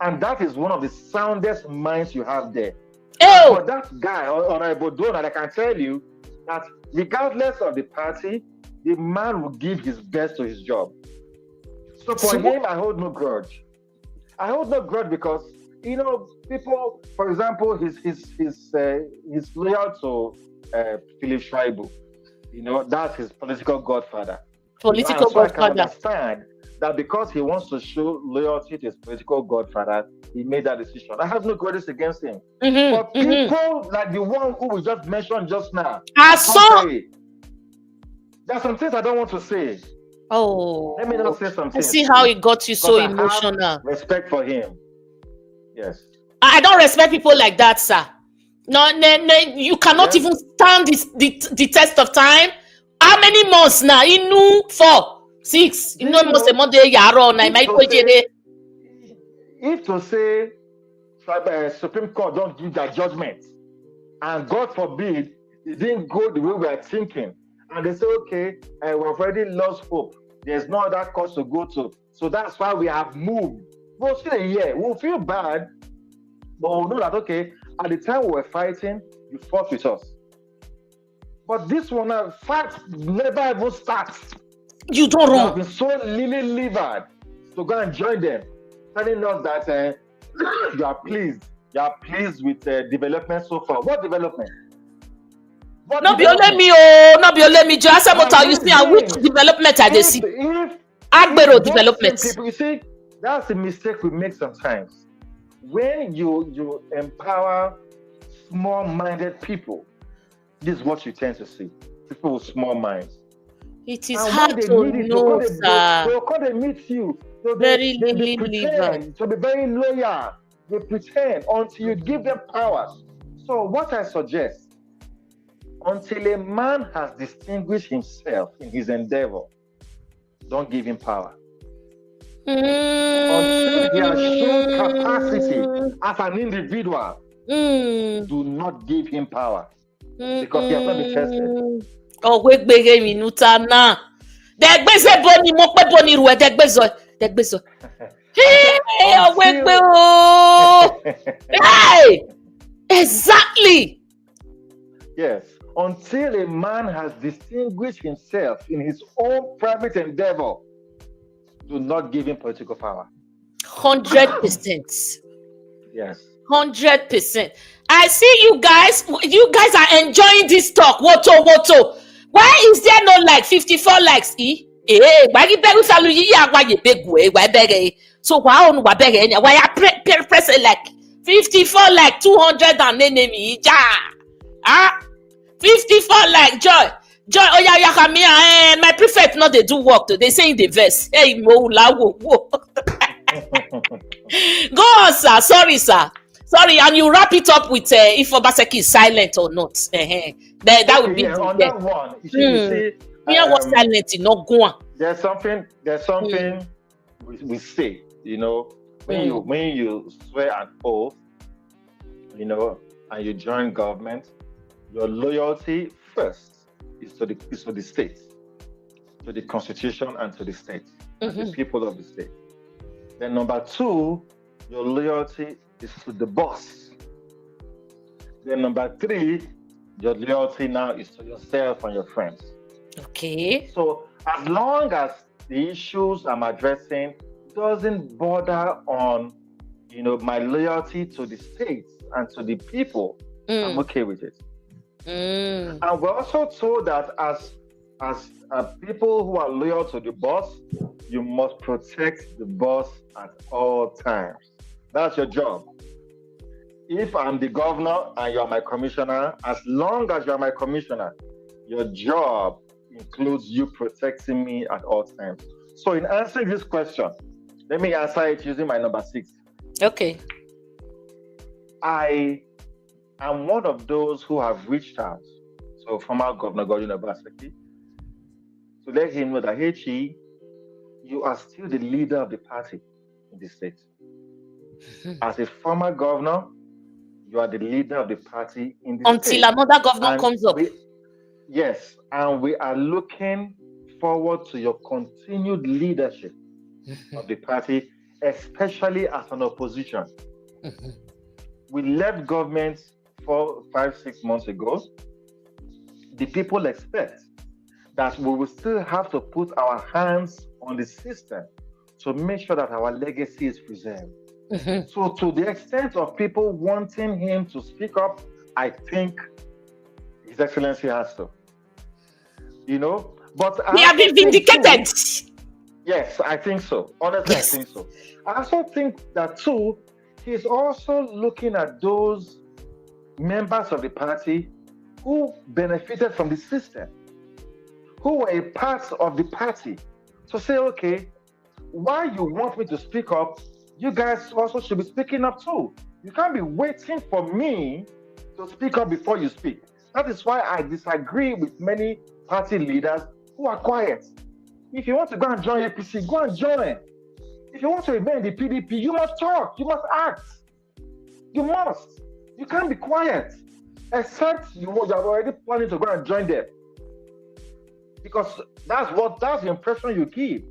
And that is one of the soundest minds you have there. Oh. For that guy, Honorable Donald, I can tell you that regardless of the party, the man will give his best to his job. So for him, I hold no grudge. I hold no grudge because, you know, people, for example, he's loyal to Philip Schreiber. You know, that's his political godfather. Political godfather. I can understand that because he wants to show loyalty to his political godfather, he made that decision. I have no grudges against him. But people like the one who we just mentioned just now, there are some things I don't want to say. Oh, let me not say something. I see how it got you so emotional. I have respect for him. Yes. I don't respect people like that, sir. No, you cannot even stand the test of time. How many months now? 4, 6. If to say Supreme Court don't give their judgment, and God forbid it didn't go the way we are thinking, and they say, okay, we've already lost hope. There's no other course to go to. So that's why we have moved. We'll still a year. We'll feel bad, but we'll know that, okay, at the time we were fighting, you fought with us. But this one, fight never even starts. You don't wrong. I've been so lily-livered to go and join them, telling us that you are pleased. You are pleased with development so far. What development? No be only me. Just you see which development I see. Agbero development. People, you see, that's a mistake we make sometimes. When you empower small-minded people, this is what you tend to see. People with small minds. It is hard to know, sir. They'll come and meet you. They pretend to be very loyal. They pretend until you give them power. So what I suggest, until a man has distinguished himself in his endeavor, don't give him power. Until he has shown capacity as an individual, do not give him power. Because he has not been tested. Oh, wait, minuta na. Degbeze boni mo pe boni ruwe degbezo. Hey, exactly. Yes, until a man has distinguished himself in his own private endeavor, do not give him political power. 100%. Yes. 100%. I see you guys are enjoying this talk. Woto. Why is there no like 54 likes? So why press it like 54 like 200 and enemy? 54 like joy. My prefect not they do work today. They say in the verse. Hey, go on, sir. Sorry, and you wrap it up with if Obaseki is silent or not. That would be on that one. You see, was silent, not go on. There's something we say, you know, when you swear an oath, you know, and you join government, your loyalty first is to the state, to the constitution and to the state, the people of the state. Then number 2, your loyalty is to the boss. Then number 3, your loyalty now is to yourself and your friends. Okay. So as long as the issues I'm addressing doesn't border on, my loyalty to the state and to the people, I'm okay with it. And we're also told that as people who are loyal to the boss, you must protect the boss at all times. That's your job. If I'm the governor and you're my commissioner, as long as you're my commissioner, your job includes you protecting me at all times. So in answering this question, let me answer it using my number 6. Okay. I am one of those who have reached out to former Governor Godwin Obaseki to let him know that, hey, Chi, you are still the leader of the party in the state. As a former governor, you are the leader of the party in the state. Until another governor comes up. Yes, and we are looking forward to your continued leadership of the party, especially as an opposition. We left government 4, 5, 6 months ago. The people expect that we will still have to put our hands on the system to make sure that our legacy is preserved. So to the extent of people wanting him to speak up, I think His Excellency has to. But he has been vindicated. Yes, I think so. Honestly, yes. I think so. I also think that too, he's also looking at those members of the party who benefited from the system, who were a part of the party, to say, okay, why you want me to speak up, you guys also should be speaking up too. You can't be waiting for me to speak up before you speak. That is why I disagree with many party leaders who are quiet. If you want to go and join APC, go and join. If you want to remain in the PDP, you must talk, you must act. You must. You can't be quiet, except you are already planning to go and join them. Because that's the impression you give.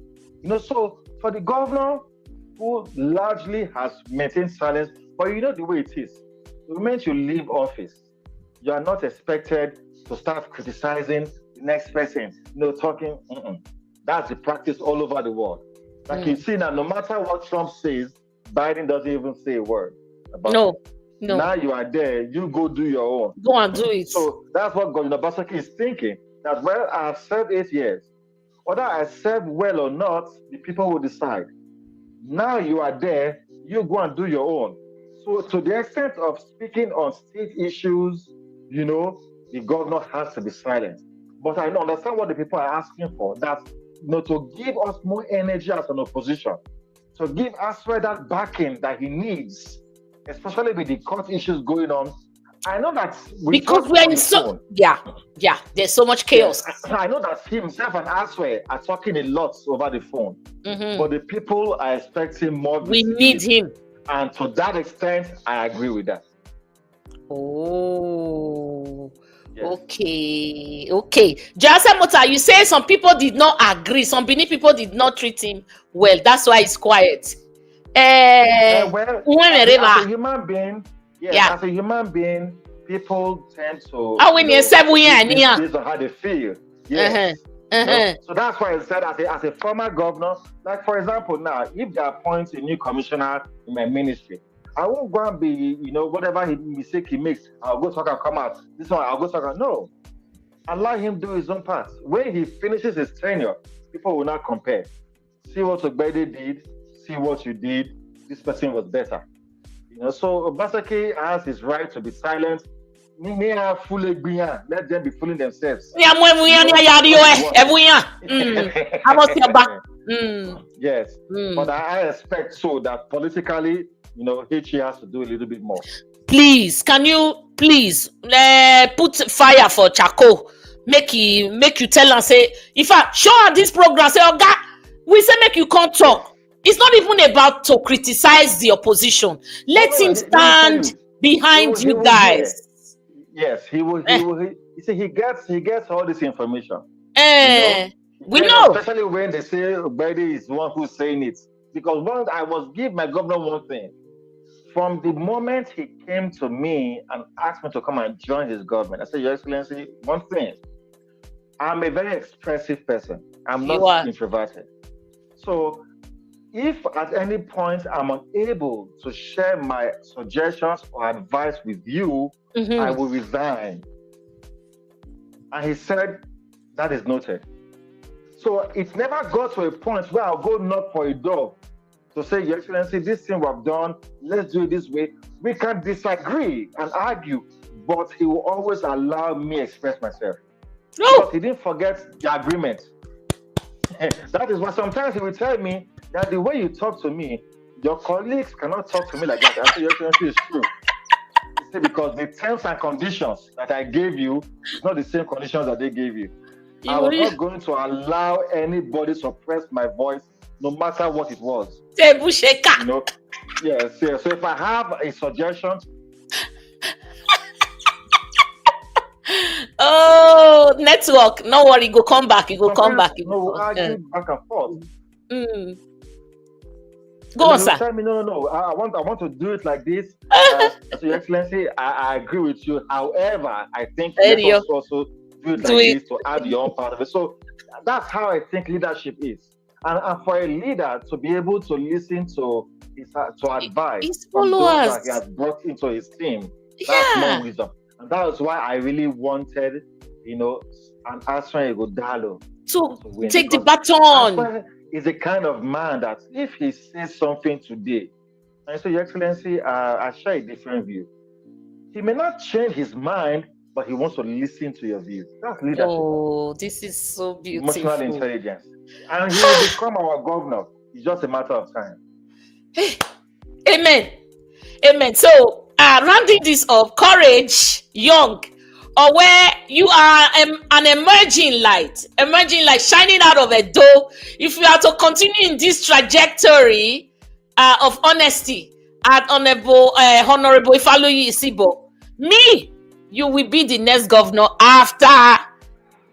So for the governor, who largely has maintained silence, but the way it is. The moment you leave office, you are not expected to start criticizing the next person, talking. That's the practice all over the world. Like you see now, no matter what Trump says, Biden doesn't even say a word about it. No. Now you are there, you go do your own. Go and do it. So that's what Governor Obaseki is thinking. That, well, I have served 8 years. Whether I served well or not, the people will decide. Now you are there, you go and do your own. So to the extent of speaking on state issues, the governor has to be silent. But I understand what the people are asking for, that to give us more energy as an opposition, to give Asue that backing that he needs, especially with the court issues going on. I know that because we're in there's so much chaos. Yeah, I know that himself and Asue are talking a lot over the phone, but the people are expecting more. We need him, and to that extent, I agree with that. Oh, yes. Okay. Jasa Mota, you say some people did not agree. Some Benin people did not treat him well. That's why he's quiet. As a human being. As a human being, people tend to based on how they feel. Yes. So that's why I said as a former governor, like for example now, if they appoint a new commissioner in my ministry, I won't go and be, whatever mistake he makes, I'll go talk and come out. This one, I'll go talk and no. Allow him do his own part. When he finishes his tenure, people will not compare. See what Ogbede did, see what you did, this person was better. So Obaseki has his right to be silent. Let them be fooling themselves. Yes. But I expect so that politically, HE has to do a little bit more. Please, can you put fire for Chaco? Make you tell and say, if I show her this program, say, oh God, we say make you come talk. It's not even about to criticize the opposition. Let him stand behind you guys. Yes, he will. You see, he gets all this information. We know. Especially when they say Ogbede is the one who's saying it. Because once I was give my governor one thing, From the moment he came to me and asked me to come and join his government, I said, Your Excellency, one thing, I'm a very expressive person. I'm not introverted. So if at any point I'm unable to share my suggestions or advice with you, I will resign. And he said, that is noted. So it never got to a point where I'll go knock for a door to say, Your Excellency, this thing we've done, let's do it this way. We can disagree and argue, but he will always allow me express myself. Because he didn't forget the agreement. That is why sometimes he will tell me that the way you talk to me, your colleagues cannot talk to me like that. I say, Your Excellency, it's true. He said, because the terms and conditions that I gave you is not the same conditions that they gave you. I was not going to allow anybody to suppress my voice, no matter what it was. You know? Yes. So if I have a suggestion. Oh, network. No worry, go come back. You go come back. No, argue back and forth. Go on, sir. Tell me, no. I want to do it like this. So, Your Excellency, I agree with you. However, I think let us also do it like this to add your own part of it. So that's how I think leadership is. And for a leader to be able to listen to advice from those that he has brought into his team, that's more wisdom. And that was why I really wanted, an Asue Ighodalo to take the baton. Asue is the kind of man that if he says something today, and I say, Your Excellency, I share a different view. He may not change his mind, but he wants to listen to your view. That's leadership. Oh, this is so beautiful. Emotional intelligence. And he will become our governor. It's just a matter of time. Amen. So, rounding this up, courage, young, or where you are an emerging light shining out of Edo. If you are to continue in this trajectory of honesty at Honorable Ifaluyi-Isibor, you will be the next governor after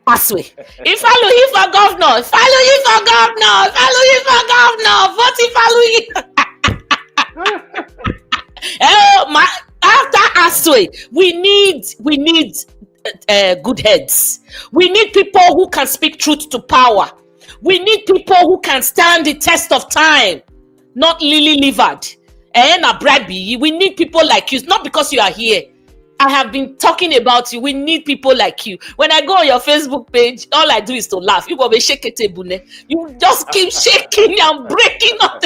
Asue. Ifaluyi for governor. Vote Ifaluyi. After Asue, we need good heads. We need people who can speak truth to power. We need people who can stand the test of time, not lily-livered. We need people like you. Not because you are here. I have been talking about you. We need people like you. When I go on your Facebook page, all I do is to laugh. You go be shake it, you just keep shaking and breaking up.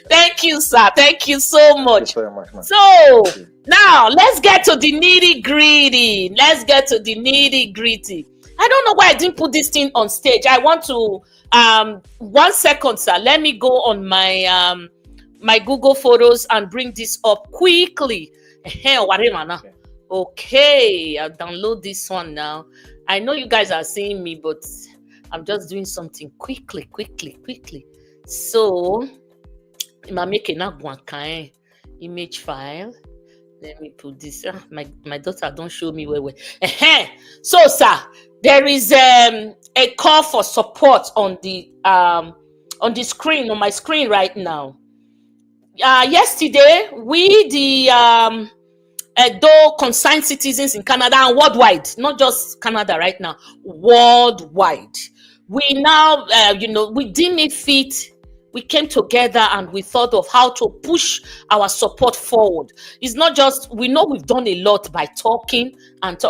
Thank you, sir. Thank you so much. So now let's get to the nitty gritty. I don't know why I didn't put this thing on stage. I want to 1 second, sir. Let me go on my my Google Photos and bring this up quickly. Okay, I'll download this one now. I know you guys are seeing me, but I'm just doing something quickly. So I'm making one kind image file. Let me put this. My daughter don't show me where. So, sir, there is a call for support on the screen, on my screen right now. Yesterday, we, the Edo concerned citizens in Canada and worldwide, not just Canada right now, worldwide. We now, we deem it fit. We came together and we thought of how to push our support forward. It's not just, we know we've done a lot by talking and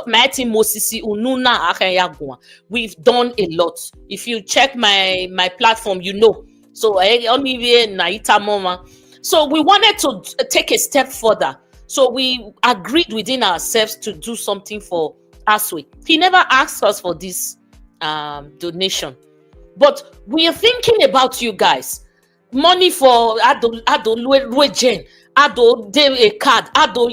we've done a lot. If you check my platform, you know. So So we wanted to take a step further. So we agreed within ourselves to do something for Asue. He never asked us for this donation. But we are thinking about you guys. Money for Ado Luejen, Ado De card, Ado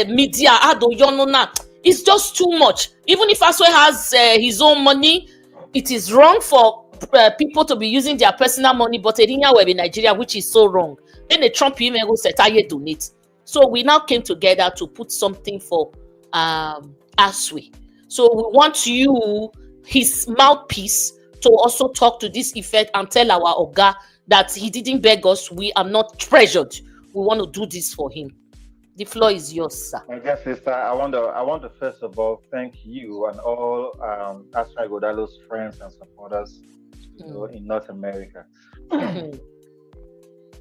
media, Ado Yonona. It's just too much. Even if Asue has his own money, it is wrong for people to be using their personal money, but in Nigeria, which is so wrong. Then the Trump email will say, donate. So we now came together to put something for Asue. So we want you, his mouthpiece, to also talk to this effect and tell our Oga that he didn't beg us. We are not pressured. we want to do this for him. The floor is yours, sir. My dear sister, I want to first of all thank you and all Asue Godalo's friends and supporters, in North America.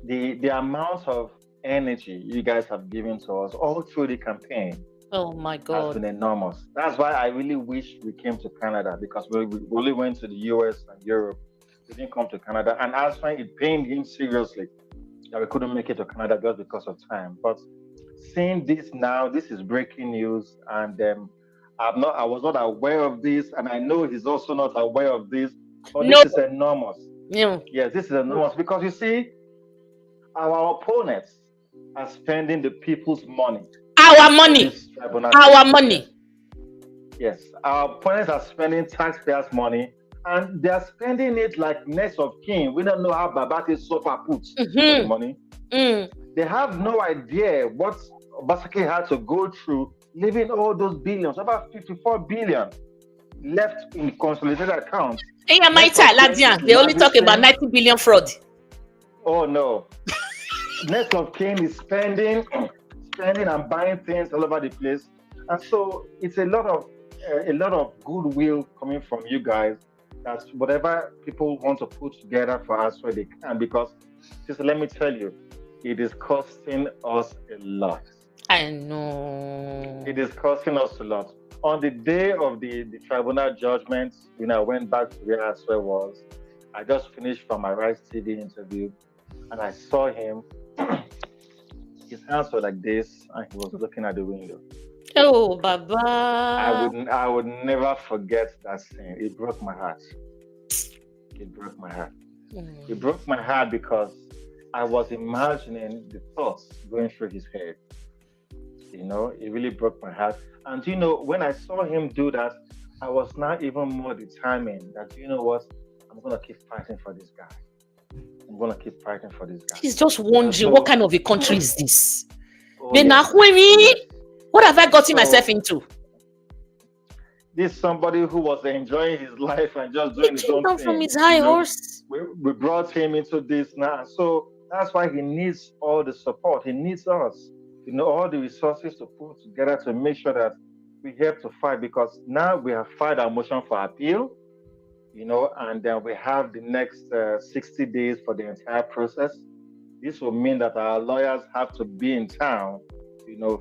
The amount of energy you guys have given to us all through the campaign, oh my God, has been enormous. That's why I really wish we came to Canada, because we only went to the US and Europe. We didn't come to Canada, and Asue, it pained him seriously that we couldn't make it to Canada just because of time. But seeing this now, this is breaking news, and I was not aware of this, and I know he's also not aware of this. But this is enormous. Yeah. Yes, this is enormous, because you see, our opponents are spending the people's money. Our money. Our money. Yes, our opponents are spending taxpayers' money, and they are spending it like next of kin. We don't know how Babati Sofa puts the money. They have no idea what Obaseki had to go through, leaving all those billions, about 54 billion left in consolidated accounts. They only talk about 90 billion fraud. Oh no. Next of kin is spending and buying things all over the place. And so it's a lot of goodwill coming from you guys, that whatever people want to put together for us, where they can, because just let me tell you, it is costing us a lot. I know. It is costing us a lot. On the day of the tribunal judgment, I went back to where Asue was. I just finished from my Rise TV interview, and I saw him. His hands were like this, and he was looking at the window. Oh, Baba. I would never forget that scene. It broke my heart. It broke my heart. It broke my heart because I was imagining the thoughts going through his head. It really broke my heart. And when I saw him do that, I was now even more determined that, what, I'm going to keep fighting for this guy. I'm going to keep fighting for this guy. He's just wondering, what kind of a country is this? What have I gotten myself into? This somebody who was enjoying his life and just doing his own thing. From his high horse. We brought him into this now. So that's why he needs all the support. He needs us. All the resources to put together to make sure that we help to fight, because now we have filed our motion for appeal, and then we have the next 60 days for the entire process. This will mean that our lawyers have to be in town,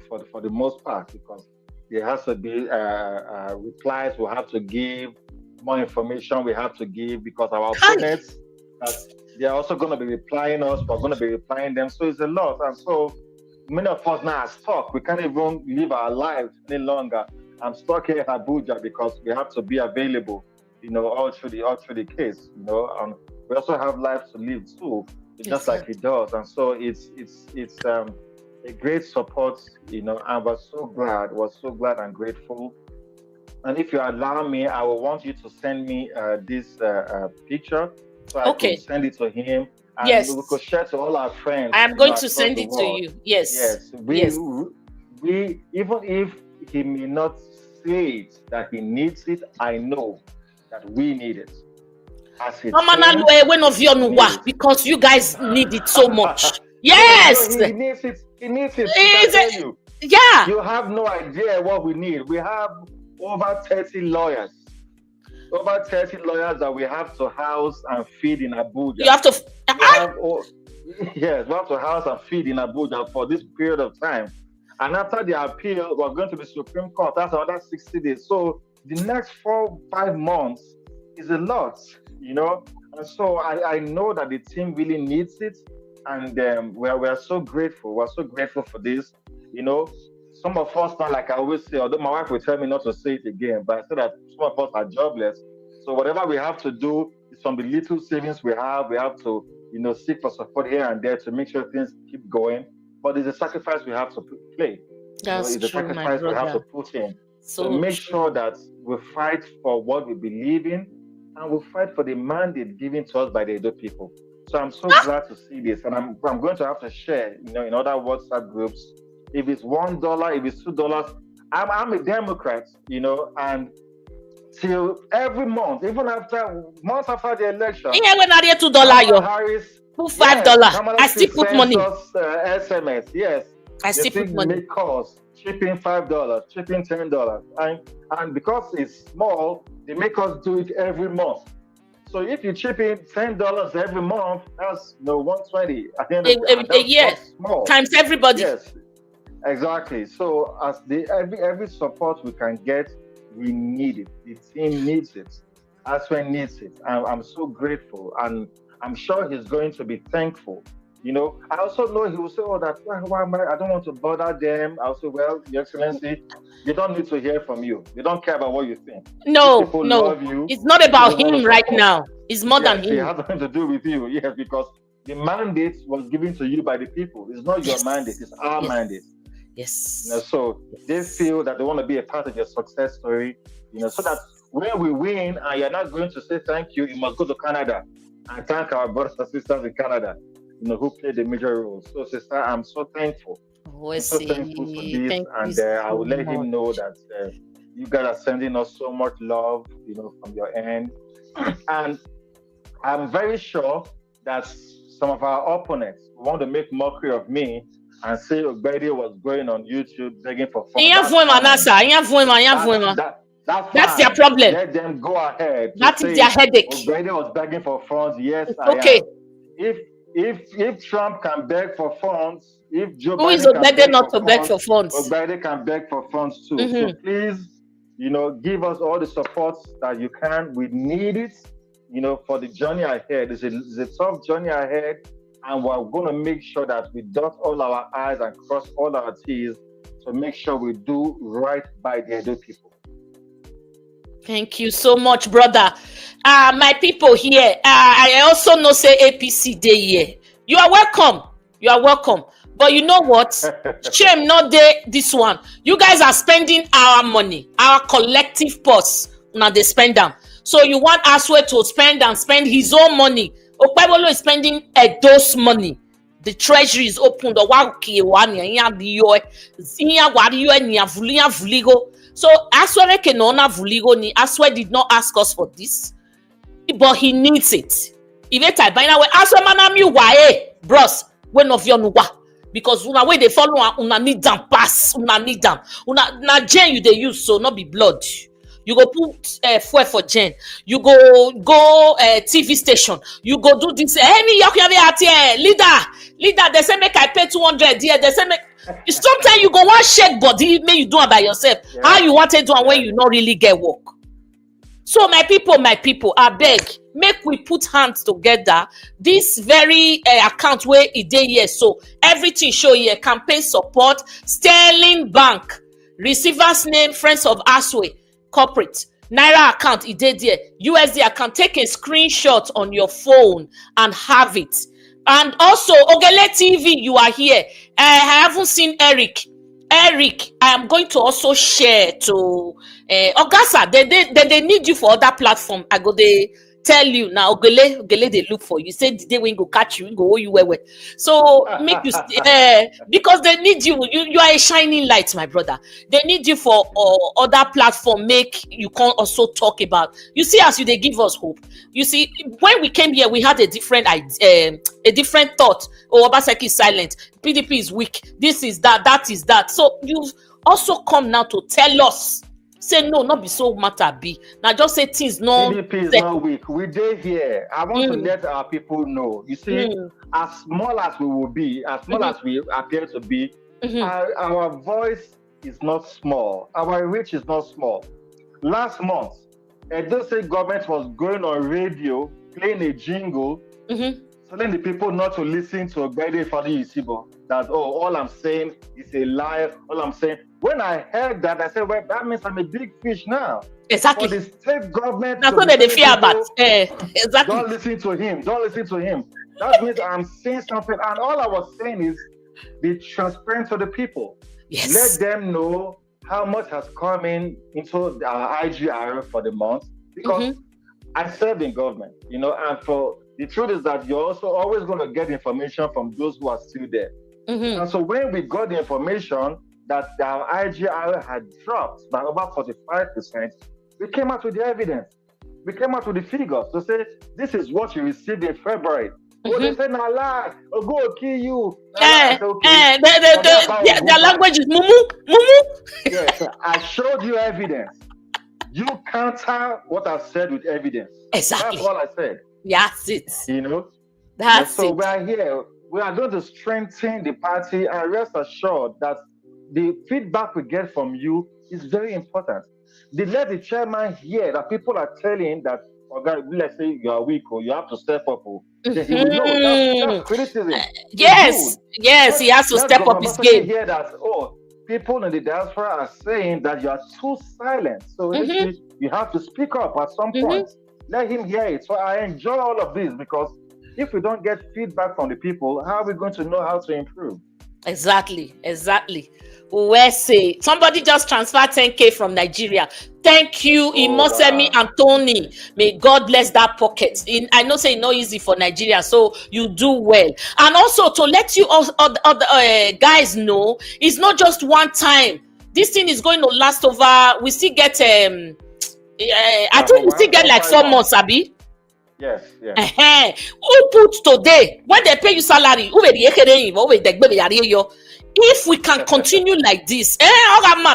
for the most part, because there has to be replies we have to give, more information we have to give, because our opponents, they are also going to be replying us, we're going to be replying them. So it's a lot. And so many of us now are stuck. We can't even live our lives any longer. I'm stuck here in Abuja because we have to be available, all through the case, and we also have lives to live too, just like he does. And so it's a great support, and we're so glad and grateful. And if you allow me, I will want you to send me this picture, so I can send it to him. And we could share to all our friends. I am going to send it to you. Yes. We even if he may not say it that he needs it, I know that we need it. Because you guys need it so much. Yes. He needs it. He needs it. Yeah. You have no idea what we need. We have over 30 lawyers. Over 30 lawyers that we have to house and feed in Abuja. You have to... Yes, we have to house and feed in Abuja for this period of time. And after the appeal, we're going to the Supreme Court. That's another 60 days. So the next 4-5 months is a lot, And so I know that the team really needs it. And we are so grateful. We're so grateful for this. Some of us now, like I always say, although my wife will tell me not to say it again, but I say that some of us are jobless. So whatever we have to do is from the little savings we have to, seek for support here and there to make sure things keep going. But it's a sacrifice we have to play. That's it's a sacrifice we have to put in. So make sure that we fight for what we believe in, and we fight for the mandate given to us by the Edo people. So I'm so glad to see this, and I'm going to have to share, in other WhatsApp groups. If it's $1, if it's $2, I'm a Democrat, and till every month, even after months after the election, $2. Put $5. I still put money. SMS, yes. I still put money. Make calls, chipping $5, chipping $10, and because it's small, they make us do it every month. So if you chip in $10 every month, that's $120 at the end of a year. Times everybody. Yes, exactly. So as every support we can get, we need it. The team needs it. Asue needs it. I'm so grateful, and I'm sure he's going to be thankful. I also know he will say, why am I don't want to bother them. I'll say, well, Your Excellency, they don't need to hear from you. They don't care about what you think. No. Love you. It's not about him right now. It's more than him. It has nothing to do with you. Yes, because the mandate was given to you by the people. It's not your mandate. It's our mandate. Yes. So they feel that they want to be a part of your success story, so that when we win and you're not going to say thank you, you must go to Canada and thank our brothers and sisters in Canada, who played a major role. So, sister, I'm so thankful. I'm so thankful for this, and I will let him know that you guys are sending us so much love, from your end. And I'm very sure that some of our opponents want to make mockery of me and say Ogbede was going on YouTube begging for funds. That's their problem. Let them go ahead. That is their headache. Ogbede was begging for funds. Yes, okay. I am. If Trump can beg for funds, if Joe Who is Ogbede not to beg for funds? Ogbede can beg for funds too. So please, give us all the support that you can. We need it, for the journey ahead. It's a tough journey ahead, and we're going to make sure that we dot all our I's and cross all our T's to make sure we do right by the Edo people. Thank you so much, brother. My people here, I also know say APC day here. You are welcome. But you know what? Shame not day this one. You guys are spending our money, our collective purse. Now they spend them. So you want Asue to spend his own money. Okpebolo is spending EDOS money. The treasury is open. So Asue kenona vuligo ni. Asue did not ask us for this, but he needs it. If I by now Asue manami wae, bros, when of your nuwa. Because una way they follow una need them pass, una need them. Una na gen you they use, so not be blood. You go put fuel for gen. You go TV station. You go do this. Any leader. They say make I pay 200 here. They say make. Sometimes you go one shake body. May you do it by yourself. Yeah. How you want to do it when you not really get work? So my people, I beg, make we put hands together. This very account where it dey here. So everything show here. Campaign support. Sterling Bank. Receiver's name. Friends of Asue. Corporate Naira account, it did there. USD account, take a screenshot on your phone and have it. And also, Ogele TV, you are here. I haven't seen Eric. I am going to also share to Ogasa. They need you for other platform. I go they tell you now. Ogele, they look for you. Say the day when go catch you, go you where. So make you because they need you. You are a shining light, my brother. They need you for other platform. Make you can also talk about. You see, as they give us hope. You see, when we came here, we had a different thought. Oh, Obaseki is silent. PDP is weak. This is that. That is that. So you also come now to tell us. Say no, not be so matter be. Now just say things no. PDP is not weak. We dey here. I want to let our people know. You see, as small as we will be, as small as we appear to be, our voice is not small. Our reach is not small. Last month, Edo State government was going on radio, playing a jingle, telling the people not to listen to Ogbede Ifaluyi-Isibor. That all I'm saying is a lie. All I'm saying. When I heard that, I said, well, that means I'm a big fish now. Exactly. For the state government. That's what they fear about. Exactly. Don't listen to him. That means I'm saying something. And all I was saying is be transparent to the people. Yes. Let them know how much has come into our IGR for the month. Because I serve in government, and for the truth is that you're also always going to get information from those who are still there. And so when we got the information that our IGR had dropped by over 45%, we came out with the evidence. We came out with the figures to say, this is what you received in February. Oh, they say na lie. Oh, go kill you. Their language is mumu. Yes, I showed you evidence. You counter what I said with evidence. Exactly. That's all I said. That's it. That's so it. We are here. We are going to strengthen the party, and rest assured that the feedback we get from you is very important. Let the chairman hear that people are telling that, let's say you are weak or you have to step up. Then he will know. That's criticism. Yes, he has to step up his game. Hear that, people in the diaspora are saying that you are too silent. So you have to speak up at some point. Let him hear it. So I enjoy all of this, because if we don't get feedback from the people, how are we going to know how to improve? Exactly. Where say somebody just transferred 10K from Nigeria. Thank you, Imosemi Anthony. May God bless that pocket. I know say it's not easy for Nigeria, so you do well. And also to let you guys know, it's not just one time. This thing is going to last over. We still get I think we still get like 4 months, Abi. Yes. Who put today when they pay you salary? If we can continue like this,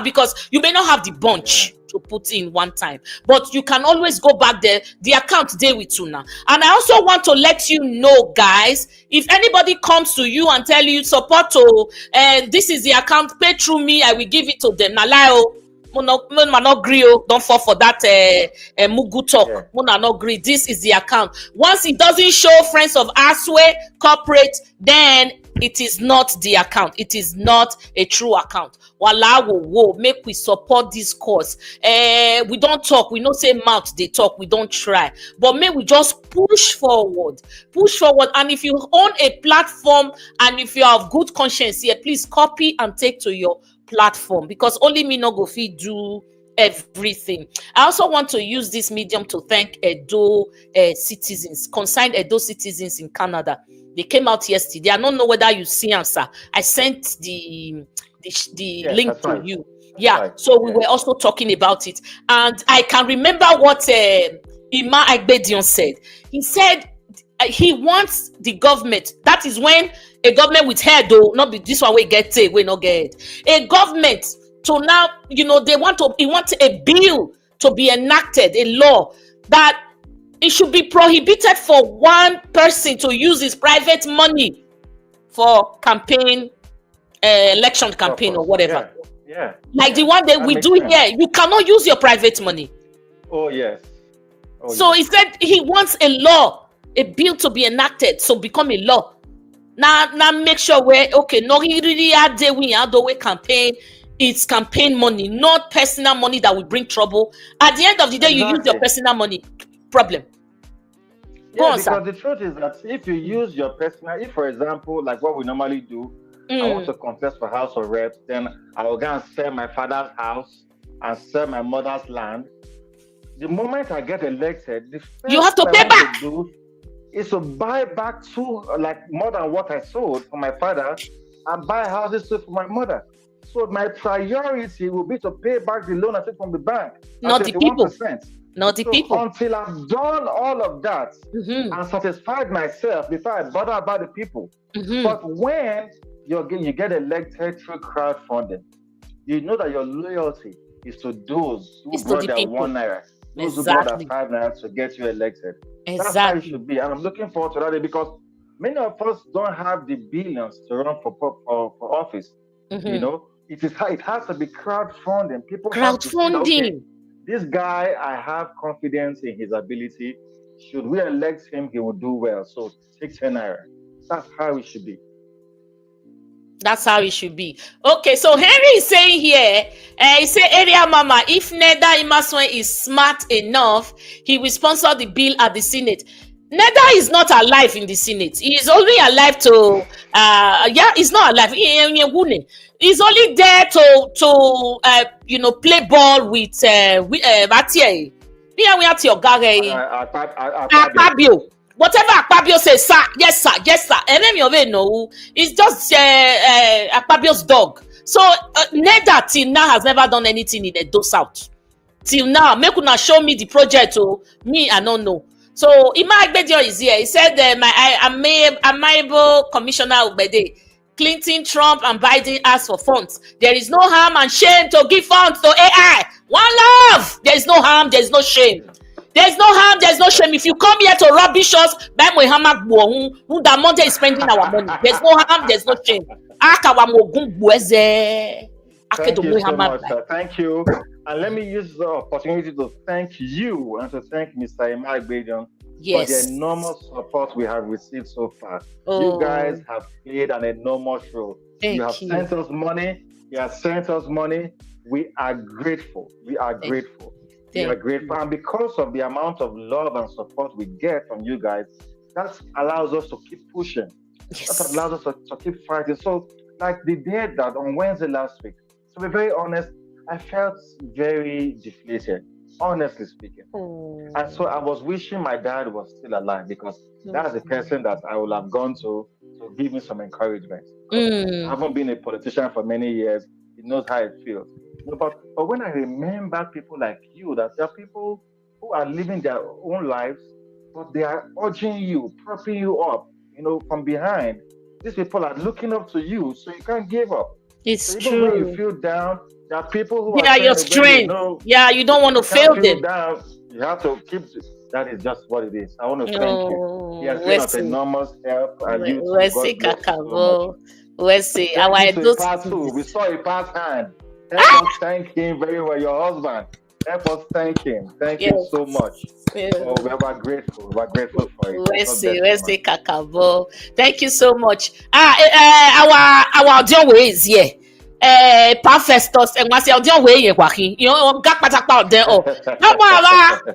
because you may not have the bunch to put in one time, but you can always go back there. The account day with you now. And I also want to let you know, guys, if anybody comes to you and tell you support this is the account, pay through me, I will give it to them. Don't fall for that mugu talk. Not agree. This is the account. Once it doesn't show friends of Asue corporate, then it is not the account. It is not a true account. Make we support this cause. We don't talk. We don't say mouth, they talk. We don't try. But may we just push forward. And if you own a platform and if you have good conscience here, please copy and take to your platform, because only me no go fit do everything. I also want to use this medium to thank Edo citizens, concerned Edo citizens in Canada. They came out yesterday. I don't know whether you see answer. I sent the link to you. So we were also talking about it, and I can remember what Ima Agbedion said. He said he wants the government. That is when a government with head, though, not be this one we get we not get a government to now, he wants a bill to be enacted, a law that it should be prohibited for one person to use his private money for campaign, election campaign or whatever. Like the one that we do here, you cannot use your private money. So he said he wants a law, a bill to be enacted, so become a law. Now make sure we're okay. No, he really had the way campaign. It's campaign money, not personal money that will bring trouble. At the end of the day, you use your personal money. Problem. Because the truth is that if you use your personal, if for example, like what we normally do, I want to contest for House of Reps, then I will go and sell my father's house and sell my mother's land. The moment I get elected, the first you have to pay back. Is to buy back more than what I sold for my father and buy houses for my mother. So my priority will be to pay back the loan I took from the bank. Not the people. Not the people. Until I've done all of that and satisfied myself before I bother about the people. But when you get elected through crowdfunding, you know that your loyalty is to those who brought their 1 naira. Those who brought their 5 naira to get you elected. That's how it should be. And I'm looking forward to that day, because many of us don't have the billions to run for office. It has to be crowdfunding. People have to say, okay, this guy, I have confidence in his ability. Should we elect him, he will do well. So take 10 naira. That's how it should be. That's how it should be. Okay, so Henry is saying here, he said, Area Mama, if Neda Imaswen is smart enough, he will sponsor the bill at the Senate. Neda is not alive in the Senate. He is only alive to, he's not alive. He's only there to play ball with Batie. Akpabio. Whatever Akpabio says, sir, yes, sir, yes, sir. And then you know, it's just Akpabio's dog. So Neda till now has never done anything in Edo South. Till now, make una show me the project. Me, I don't know. So Ima Agbedio is here. He said my amiable Commissioner Ugbede, Clinton, Trump, and Biden asked for funds. There is no harm and shame to give funds to AI. One love. There is no harm. There is no shame. There is no harm. There is no shame. If you come here to rubbish us, who the money is spending our money. There is no harm. There is no shame. Thank you so much, sir. Thank you. And let me use the opportunity to thank you and to thank Mr. Ima Agbedio for the enormous support we have received so far. You guys have played an enormous role. You have sent us money. You have sent us money. We are grateful. We are grateful. We are grateful. And because of the amount of love and support we get from you guys, that allows us to keep pushing. That allows us to keep fighting. So, like the day that on Wednesday last week, to be very honest, I felt very deflated, honestly speaking. And so I was wishing my dad was still alive, because that's the person that I would have gone to give me some encouragement. I haven't been a politician for many years. He knows how it feels. But when I remember people like you, that there are people who are living their own lives, but they are urging you, propping you up, from behind. These people are looking up to you, so you can't give up. It's even true. When you feel down, there are people who are your strength. You don't want to fail them. Down, you have to keep it. That is just what it is. I want to thank you. He has been of enormous help, and you too. Let's see. Our Edo. We saw a past hand. Help us thank him very well. Your husband. Help us thank him. Thank you so much. We are grateful. We are grateful for it. Let's see, Kakabo. Thank you so much. Our audio is here. Perfestos and what's your audio way? Got patak there.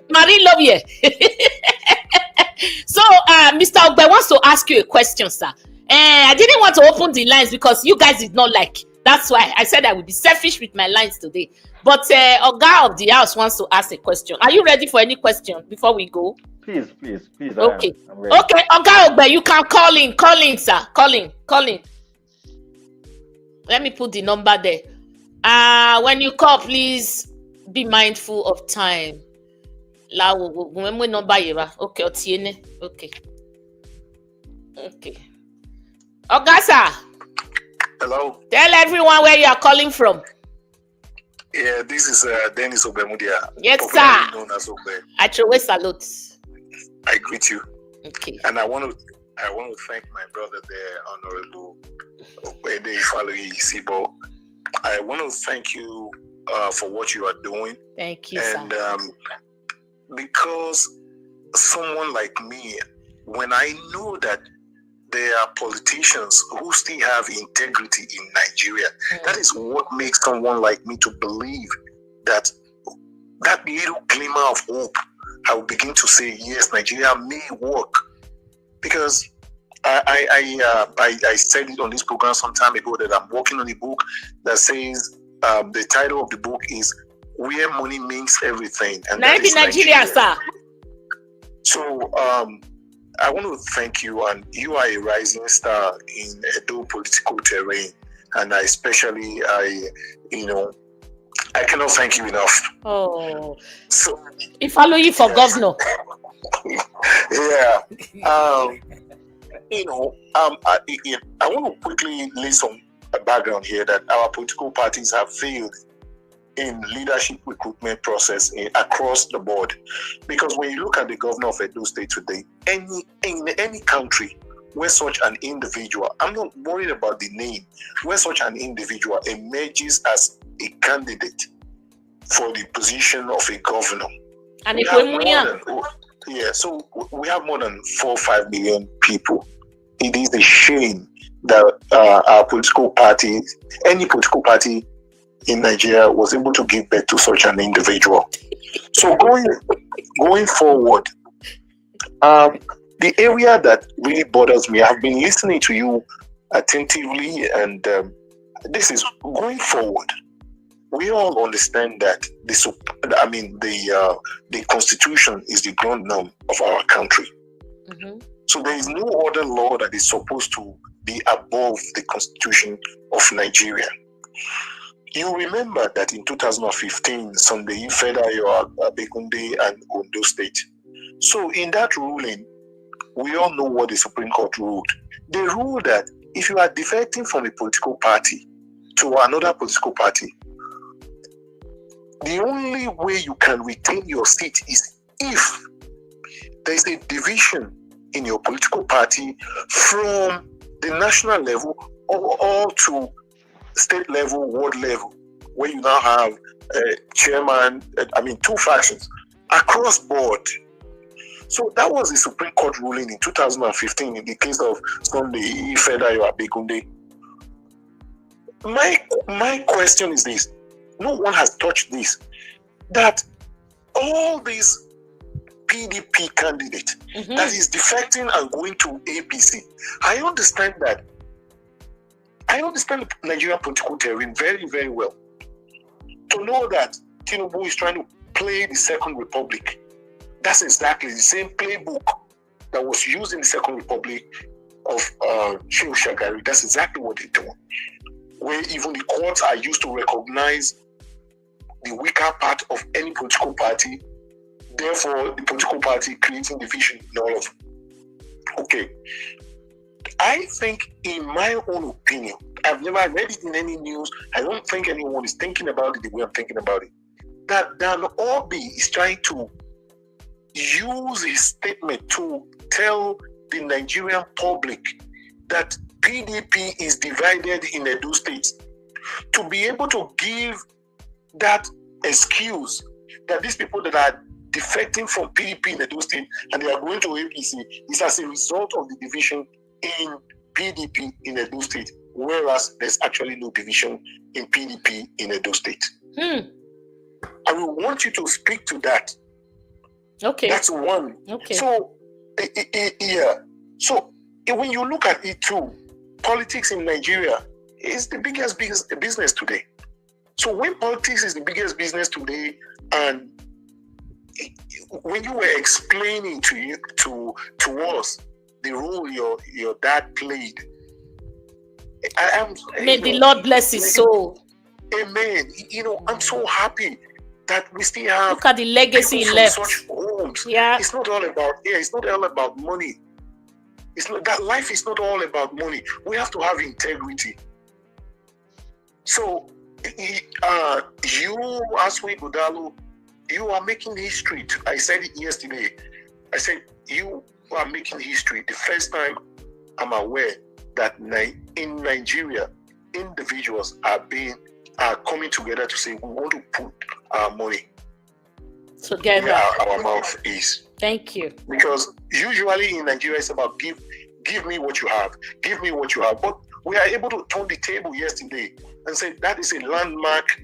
Marie love you. So, Mr. Ogbe wants to ask you a question, sir. I didn't want to open the lines because you guys did not like. That's why I said I would be selfish with my lines today. But Oga of the house wants to ask a question. Are you ready for any question before we go? Please. Okay. Okay, Oga Ogbe, you can call in, sir. Call in. Let me put the number there. When you call, please be mindful of time. Okay. Oga, sir. Hello. Tell everyone where you are calling from. Yeah, this is Dennis Obemudia. Yes, sir. Known as Obe. I throw salute. I greet you. Okay. And I want to thank my brother there, Honorable Ifaluyi-Isibor. I want to thank you for what you are doing. Thank you, and, sir. Because someone like me, when I know that there are politicians who still have integrity in Nigeria, that is what makes someone like me to believe that little glimmer of hope, I will begin to say, yes, Nigeria may work. Because I said it on this program some time ago that I'm working on a book that says the title of the book is Where Money Means Everything. And that is Nigeria, sir. So I want to thank you, and you are a rising star in Edo political terrain, and I cannot thank you enough. Oh, so Ifaluyi for governor. Yeah. I want to quickly lay some background here that our political parties have failed in leadership recruitment process across the board. Because when you look at the governor of Edo State today, in any country where such an individual, I'm not worried about the name, where such an individual emerges as a candidate for the position of a governor. And so we have more than 4 or 5 million people. It is a shame that our political party, any political party in Nigeria, was able to give birth to such an individual. So going forward, the area that really bothers me, I've been listening to you attentively, and this is going forward. We all understand that the Constitution is the ground norm of our country. Mm-hmm. So there is no other law that is supposed to be above the Constitution of Nigeria. You remember that in 2015, Sunday Federal Abekunde and Ondo State So in that ruling, we all know what the Supreme Court ruled. They ruled that if you are defecting from a political party to another political party, the only way you can retain your seat is if there is a division in your political party from the national level or to state level, ward level, where you now have chairman, two factions across board. So that was the Supreme Court ruling in 2015 in the case of Sunday Ifaluyi-Isibor. My question is this: no one has touched this. That all these PDP candidates that is defecting and going to APC. I understand that. I understand the Nigerian political terrain very, very well. To know that Tinubu is trying to play the Second Republic. That's exactly the same playbook that was used in the Second Republic of Shehu Shagari. That's exactly what they're doing. Where even the courts are used to recognize the weaker part of any political party. Therefore, the political party creating division in all of them. Okay. I think, in my own opinion, I've never read it in any news. I don't think anyone is thinking about it the way I'm thinking about it. That Dan Obi is trying to use his statement to tell the Nigerian public that PDP is divided in Edo State, to be able to give that excuse that these people that are defecting from PDP in Edo State and they are going to APC is as a result of the division in PDP in Edo State, whereas there's actually no division in PDP in Edo State. I will want you to speak to that. Okay. That's one. Okay. So, yeah. So, when you look at it too, politics in Nigeria is the biggest business today. So, when politics is the biggest business today, and when you were explaining to us the role your dad played, may the Lord bless his soul. Amen. I'm so happy that we still have. Look at the legacy he left. Such homes. Yeah. It's not all about It's not all about money. It's not that life is not all about money. We have to have integrity. So, you, Asue Godalo, you are making history. I said it yesterday. I said you are making history. The first time I'm aware that in Nigeria, individuals are coming together to say we want to put our money together where our mouth is. Thank you. Because usually in Nigeria it's about give me what you have, give me what you have. But we are able to turn the table yesterday and say that is a landmark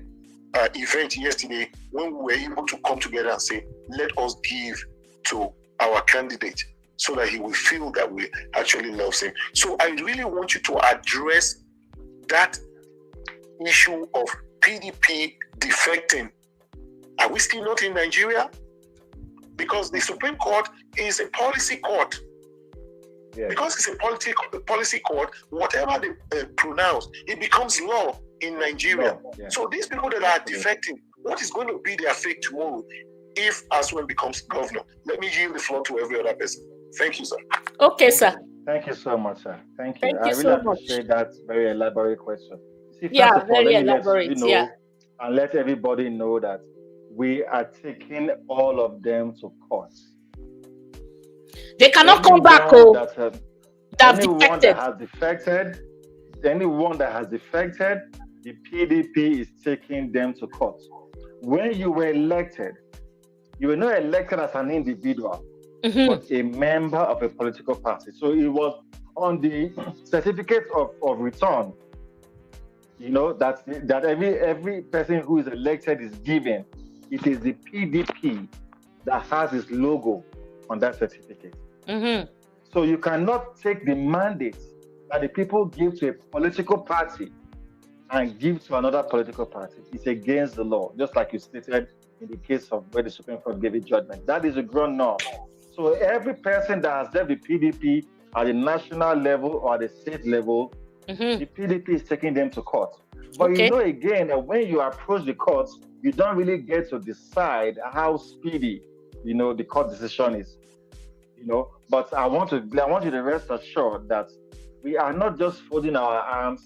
event yesterday when we were able to come together and say, let us give to our candidate so that he will feel that we actually love him. So I really want you to address that issue of PDP defecting. Are we still not in Nigeria? Because the Supreme Court is a policy court. Yeah. Because it's a policy court, whatever they pronounce, it becomes law in Nigeria. Yeah. So these people that are defecting, what is going to be their fate tomorrow if Asue becomes governor? Let me yield the floor to every other person. Thank you, sir. Okay, sir. Thank you so much, sir. Thank you. Thank you I really so appreciate that very elaborate question. See, yeah, very elaborate. And let everybody know that we are taking all of them to court. They cannot come back. Anyone that has defected, the PDP is taking them to court. When you were elected, you were not elected as an individual, but a member of a political party. So it was on the certificate of return, that every person who is elected is given. It is the PDP that has its logo on that certificate. So you cannot take the mandate that the people give to a political party and give to another political party. It's against the law, just like you stated in the case of where the Supreme Court gave a judgment. That is a ground norm. So every person that has left the PDP at the national level or at the state level, the PDP is taking them to court. But again, that when you approach the courts, you don't really get to decide how speedy, the court decision is. But I want you to rest assured that we are not just folding our arms,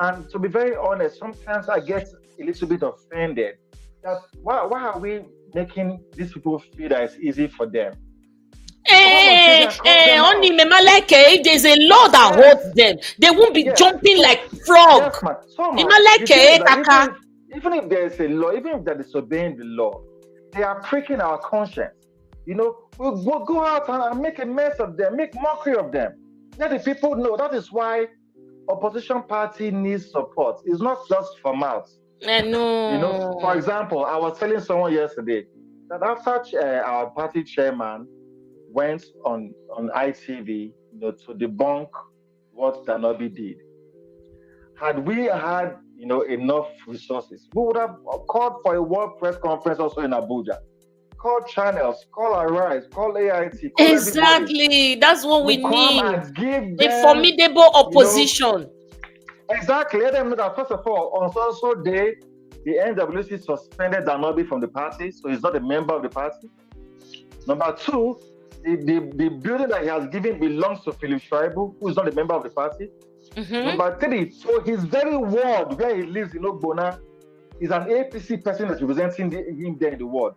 And to be very honest, sometimes I get a little bit offended that why are we making these people feel that it's easy for them? Only if there's a law that holds them, they won't be jumping like frog. Even if there's a law, even if they're disobeying the law, they are pricking our conscience. We'll go out and make a mess of them, make mockery of them. Let the people know. That is why opposition party needs support. It's not just for mouth. No. For example, I was telling someone yesterday that after our party chairman went on ITV, to debunk what Danobi did, had we had enough resources, we would have called for a world press conference also in Abuja. Call channels, call Arise, call AIT. Call exactly. Everybody. That's what we need. And give them, a formidable opposition. Exactly. Let them know that, first of all, on so day, the NWC suspended Danobi from the party, so he's not a member of the party. Number two, the building that he has given belongs to Philip Schreiber, who is not a member of the party. Mm-hmm. Number three, so his very ward where he lives in Ogbona is an APC person that's representing him there in the ward.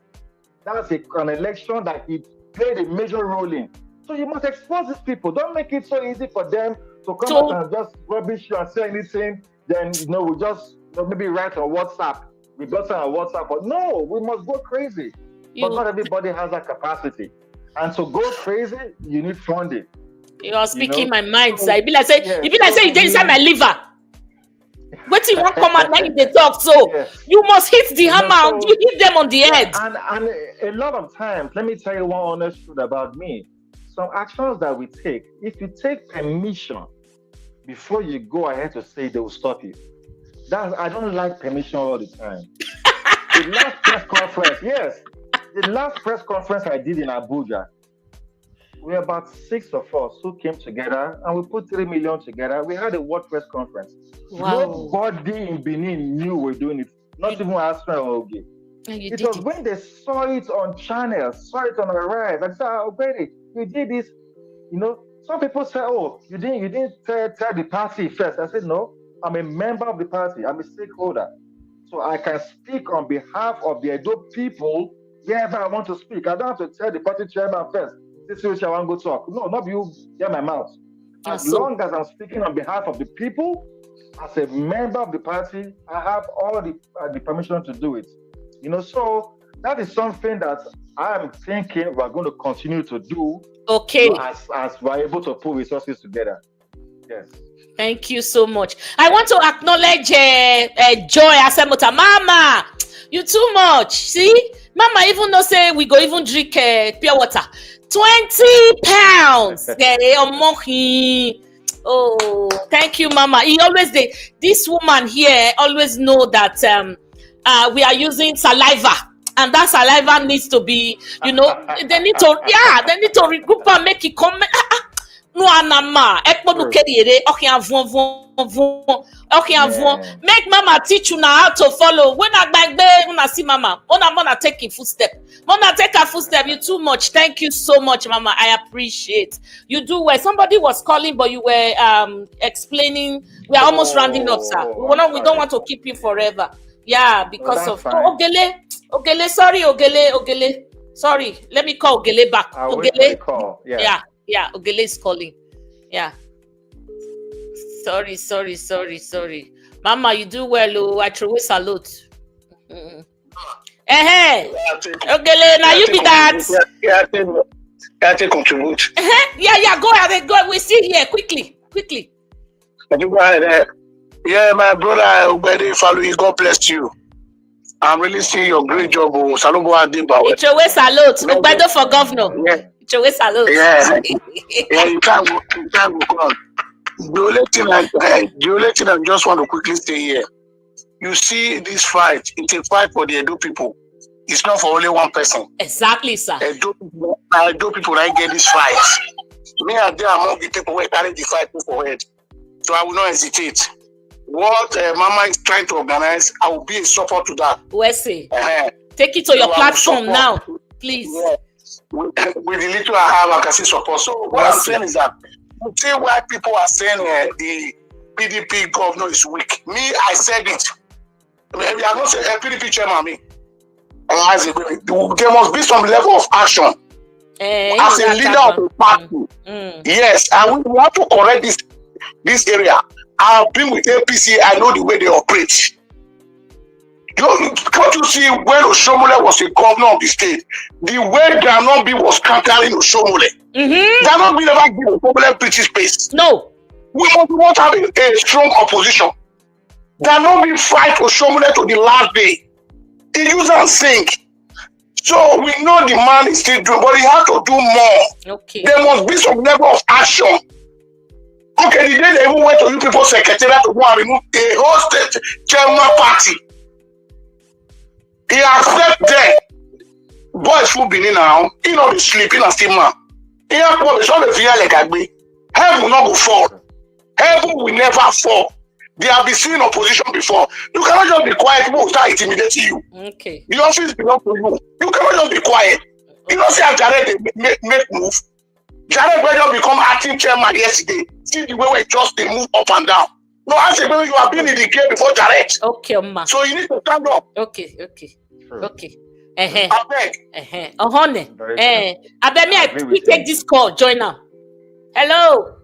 That's an election that he played a major role in. So you must expose these people. Don't make it so easy for them to come out and just rubbish you and say anything. Then we just maybe write on WhatsApp. We got some on WhatsApp, but no, we must go crazy. But not everybody has that capacity. And to go crazy, you need funding. You are speaking my mind, sir. It be like say you dey inside my liver. What you want come out when they talk? So you must hit the hammer. You hit them on the head. And a lot of times, let me tell you one honest truth about me. Some actions that we take, if you take permission before you go ahead to say, they will stop you. I don't like permission all the time. The last press conference I did in Abuja, we were about 6 of us who came together and we put 3 million together. We had a world press conference. Wow. Nobody in Benin knew we were doing it. Not even Asue or Oge. It was when they saw it on channels, saw it on Arise, and said, "Oh, Brady, you did this." Some people say, "Oh, you didn't tell the party first." I said, "No, I'm a member of the party. I'm a stakeholder, so I can speak on behalf of the Edo people wherever I want to speak. I don't have to tell the party chairman first. This is which I want to go talk. No, not you get my mouth. As long as I'm speaking on behalf of the people, as a member of the party, I have all the permission to do it. So that is something that I'm thinking we're going to continue to do. Okay. As we're able to pull resources together. Yes. Thank you so much. I want to acknowledge Joy Asemota. Mama, you too much. See? Mama even no say we go even drink pure water. 20 pounds. Oh, thank you, Mama. This woman here always know that we are using saliva, and that saliva needs to be, they need to regroup and make it come. No, Anama, make Mama teach you now how to follow. When I see Mama, Mona taking footstep. Mona take a footstep. You too much. Thank you so much, Mama. I appreciate you do well. Somebody was calling, but you were explaining. We are almost rounding up, sir. We don't want to keep you forever. Yeah, because of Ogele. Sorry, Ogele. Sorry, let me call Ogele back. Ogele, call. Yeah, Ogele is calling. Yeah. Sorry. Mama, you do well. I throw a salute. Ogele, now you be that. Yeah, take contribute. Yeah, go ahead. Go. We see here quickly. Can you go ahead? Yeah, my brother, Ifaluyi, God bless you. I'm really seeing your great job. Salobo Adimba. It's a way salute. Ogbedo for governor. Yeah. It's a way salute. Yeah, you can't go on. The only thing I just want to quickly say here. You see this fight, it's a fight for the Edo people. It's not for only one person. Exactly, sir. Edo people that get this fight. Me and them among the people who carry the fight for head. So I will not hesitate. What Mama is trying to organize, I will be a support to that. Wesley, take it to your platform now, please. Yeah. with the little I have, I can see support. So what I'm saying is that you see why people are saying the PDP governor is weak. Me, I said it. Maybe I'm not saying PDP chairman. Me, there must be some level of action as a leader of the party. Yes, and we want to correct this area. I've been with APC. I know the way they operate. Can't you see when Oshomole was the governor of the state, the way Danobi was countering Oshomole? Danobi never gave Oshomole British space. No. We must have a strong opposition. Danobi fight Oshomole to the last day. He used and sing. So we know the man is still doing, but he has to do more. Okay. There must be some level of action. Okay, the day they even went to you people's secretariat to go and remove the whole state chairman party. He accept them. Boys who been in now, he know they sleep, he not still man. He have to show the fear like Agbe. Heaven will not go fall. Heaven will never fall. They have been seen in opposition before. You cannot just be quiet, people will start intimidating you. Okay. The office belongs to you. You cannot just be quiet. You don't see how Jared make move. Jared will just become acting chairman yesterday. See the way we just they move up and down. No, I say, you have been in the game before Jared. Okay, ma. So you need to stand up. Okay. Sure. Okay. I beg. I bet me I take this call. Join now. Hello.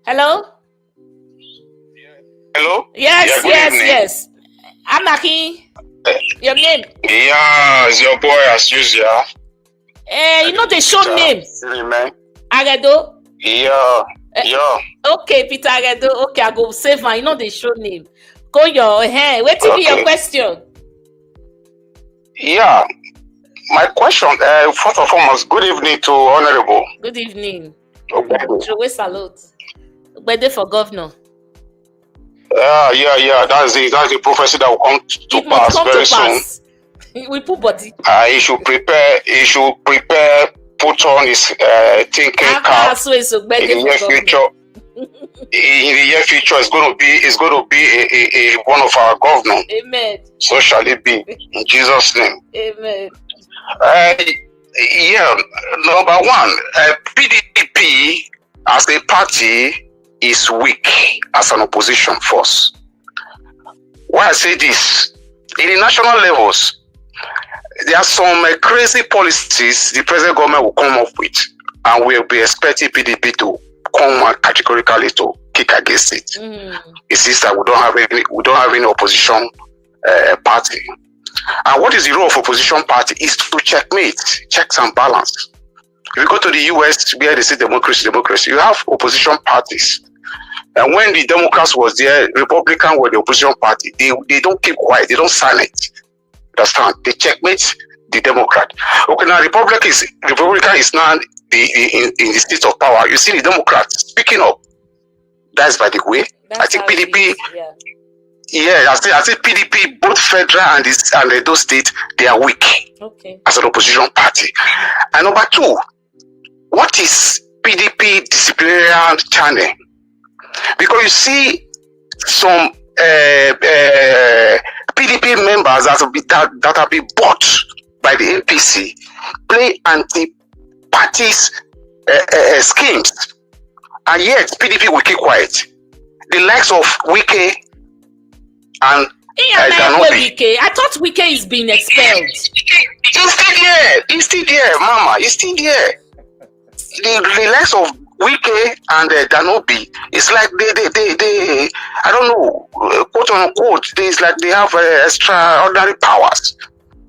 Hello? Yes. I'm Aki. Your name? Yeah, it's your boy as usual. You know they show name. Man. Agedo? Yeah. Okay, Peter Agedo. Okay, I go save her. You know they show name. Go your hair. Wait till be your question. Yeah. My question, first and foremost, good evening to Honorable. Good evening. Okay. Joe salute. Birthday for governor. Yeah. That's the prophecy that will come to pass very soon. We put body. He should prepare, put on his thinking cap in the near future. In the near future, it's going to be a one of our governors. Amen. So shall it be in Jesus' name. Amen. Number one, PDP as a party is weak as an opposition force. Why I say this? In the national levels, there are some crazy policies the present government will come up with, and we'll be expecting PDP to come categorically to kick against it. It seems that we don't have any opposition party. And what is the role of opposition party? Is to checkmate, checks and balance. If you go to the US where they say democracy, you have opposition parties. And when the Democrats was there, Republican were the opposition party. They don't keep quiet, they don't silent. Understand? They checkmate the Democrat. Okay, now Republican is now in the state of power. You see the Democrats speaking up. That's by the way. I think PDP. I think PDP, both federal and the Edo State, they are weak as an opposition party. And number two, what is PDP disciplinary channel? Because you see some PDP members that have been bought by the APC play anti-parties schemes, and yet PDP will keep quiet. The likes of Wike and Wike. I thought Wike is being expelled. He's still there, Mama. He's still there. The likes of Wike and Danobi, it's like they I don't know, quote unquote, it's like they have extraordinary powers.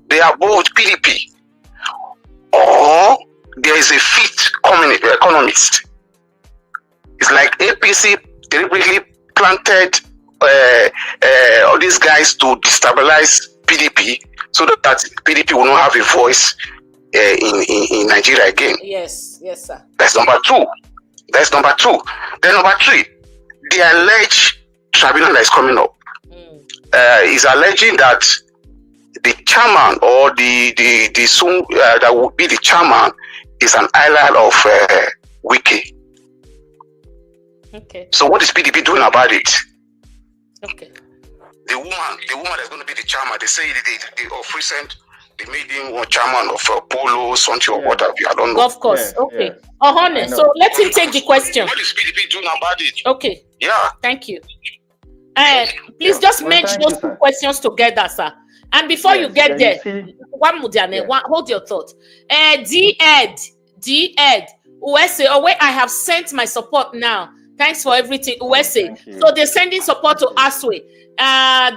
They are both PDP. Or there is a fit economist. It's like APC deliberately planted all these guys to destabilize PDP so that PDP will not have a voice in Nigeria again. Yes, sir. That's number two. Then number three, the alleged tribunal that is coming up is alleging that the chairman or the soon that would be the chairman is an ally of Wike. Okay. So what is PDP doing about it? Okay. The woman that's going to be the chairman, they say they of recent They made him one chairman of Polo, something or what have you. I don't know. Of course. Okay. Honey, so let him take the question. What is PDP doing about it? Okay. Yeah. Thank you. Please just merge those two questions together, sir. And before you get there, hold your thought. D-Ed, Uwese, wait, I have sent my support now. Thanks for everything, Uwese. So they're sending support to Asue.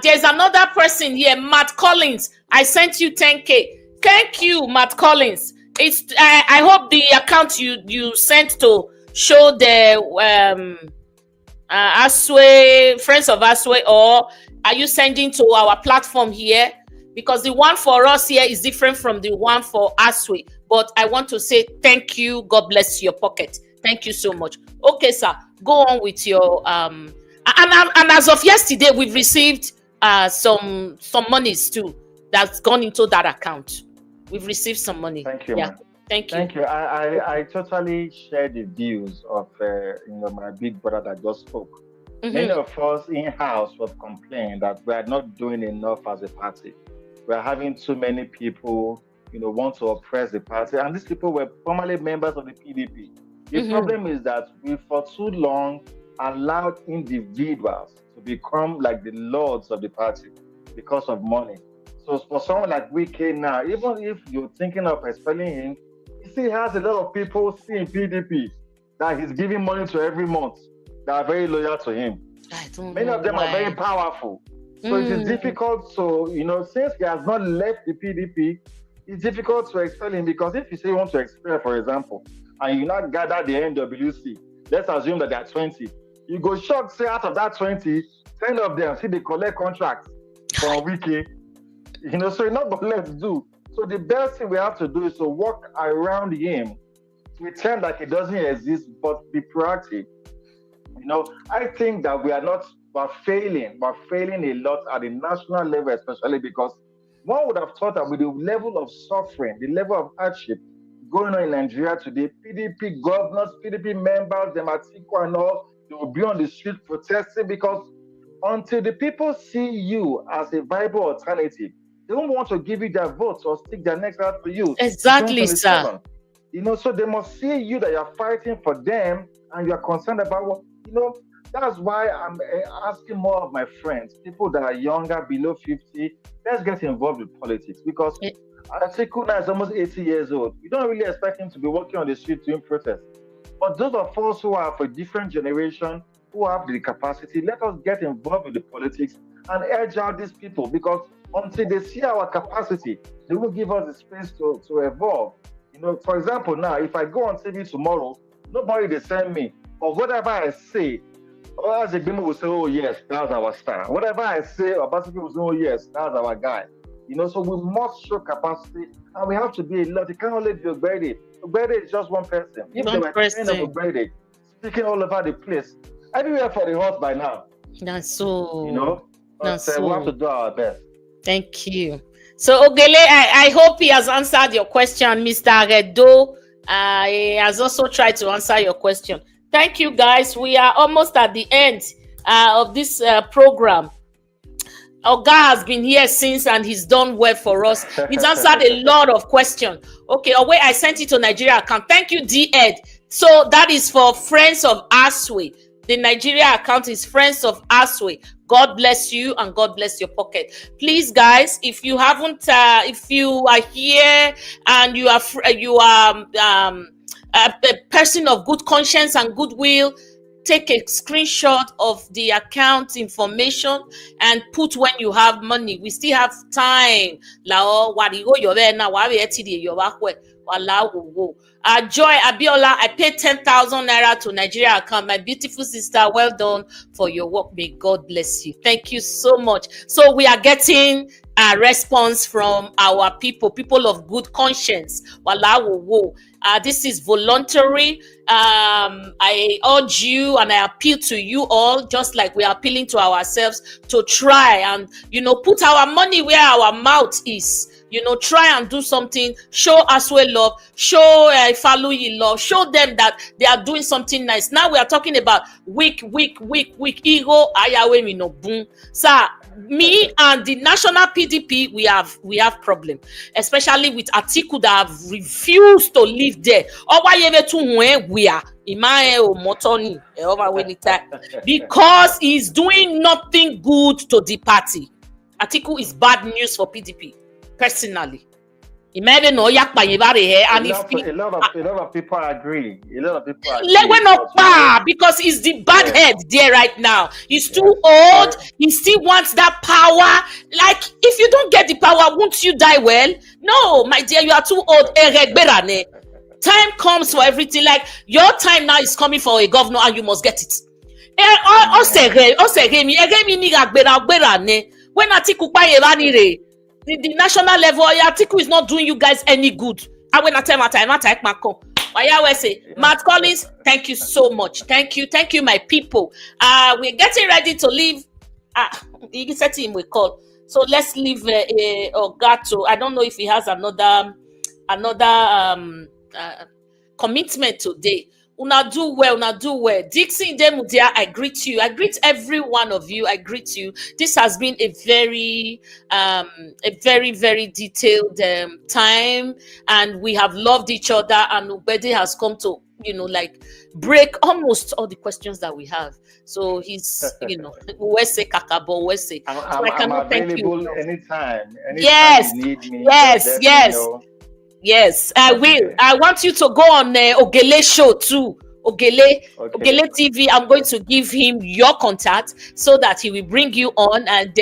There's another person here, Matt Collins. I sent you 10K. Thank you, Matt Collins. It's I hope the account you sent to show the Asue, Friends of Asue, or are you sending to our platform here? Because the one for us here is different from the one for Asue. But I want to say thank you. God bless your pocket. Thank you so much. Okay, sir. Go on with your and as of yesterday, we've received some monies too that's gone into that account. We've received some money. Thank you, man. Thank you. Thank you. I totally share the views of my big brother that just spoke. Many of us in-house have complained that we are not doing enough as a party. We are having too many people, want to oppress the party. And these people were formerly members of the PDP. The problem is that we, for too long, allowed individuals to become like the lords of the party because of money. So for someone like Wike now, even if you're thinking of expelling him, he still has a lot of people seeing PDP that he's giving money to every month that are very loyal to him. Many of them are very powerful. So it is difficult to, since he has not left the PDP, it's difficult to expel him, because if you say you want to expel, for example, and you not gather the NWC, let's assume that there are 20. You go shocked, say out of that 20, 10 of them see they collect contracts from Wike. So you're not going to let do. So the best thing we have to do is to walk around him, pretend like it doesn't exist, but be proactive. I think that we're failing a lot at the national level, especially because one would have thought that with the level of suffering, the level of hardship going on in Nigeria today, PDP governors, PDP members, them Atiku and all, they will be on the street protesting, because until the people see you as a viable alternative, they don't want to give you their votes or stick their necks out for you. Exactly, sir. So they must see you that you're fighting for them and you're concerned about what, that's why I'm asking more of my friends, people that are younger, below 50, let's get involved with politics, because Atiku now is almost 80 years old. You don't really expect him to be walking on the street doing protests. But those of us who are of a different generation, who have the capacity, let us get involved with the politics and urge out these people, because until they see our capacity, they will give us the space to evolve. For example, now, if I go on TV tomorrow, nobody will send me, or whatever I say, or as a people will say, oh yes, that's our star. Whatever I say, or people will say, oh yes, that's our guy. So we must show capacity, and we have to be a lot. It can't only be Ogbede. Ogbede is just one person. If they were 10 of Ogbede, speaking all over the place, everywhere for the horse by now. That's so. We have to do our best. Thank you. So Ogele, I hope he has answered your question. Mr. Edo he has also tried to answer your question. Thank you, guys. We are almost at the end of this program. Oga has been here since, and he's done well for us. He's answered a lot of questions. Okay, wait, I sent it to Nigeria account. Thank you, D-Ed. So that is for Friends of Asue. The Nigeria account is Friends of Asue. God bless you and God bless your pocket. Please, guys, if you haven't, if you are here and you are a person of good conscience and goodwill, take a screenshot of the account information and put when you have money. We still have time. Joy Abiola, I paid 10,000 naira to Nigeria account. My beautiful sister, well done for your work. May God bless you. Thank you so much. So we are getting a response from our people of good conscience. This is voluntary. I urge you and I appeal to you all, just like we are appealing to ourselves, to try and, put our money where our mouth is. try and do something, show Asue love, show Ifaluyi love, show them that they are doing something nice. Now we are talking about weak ego, ayawe mi no boom. Sir, me and the national PDP, we have problem, especially with Atiku that have refused to live there. Because he's doing nothing good to the party. Atiku is bad news for PDP, personally. Imagine no yak by here, and a lot of people agree. Because he's the bad head there right now. He's too old. He still wants that power. Like, if you don't get the power, won't you die well? No, my dear, you are too old. Time comes for everything. Like, your time now is coming for a governor, and you must get it. When Atiku the national level, Atiku is not doing you guys any good. I when I tell my time, I say, Matt Collins, thank you so much. Thank you, my people. We're getting ready to leave. You said him we call. So let's leave Ogato. I don't know if he has another commitment today. Una do well. Dixie Demudia, I greet you. I greet every one of you. I greet you. This has been a very, very detailed time, and we have loved each other. And Ubedi has come to, break almost all the questions that we have. So he's, Wese Kakabo, Wese. So I cannot thank you. Anytime yes, you need me, yes. Yes, I will. I want you to go on Ogele show too. Ogele TV. I'm going to give him your contact so that he will bring you on, and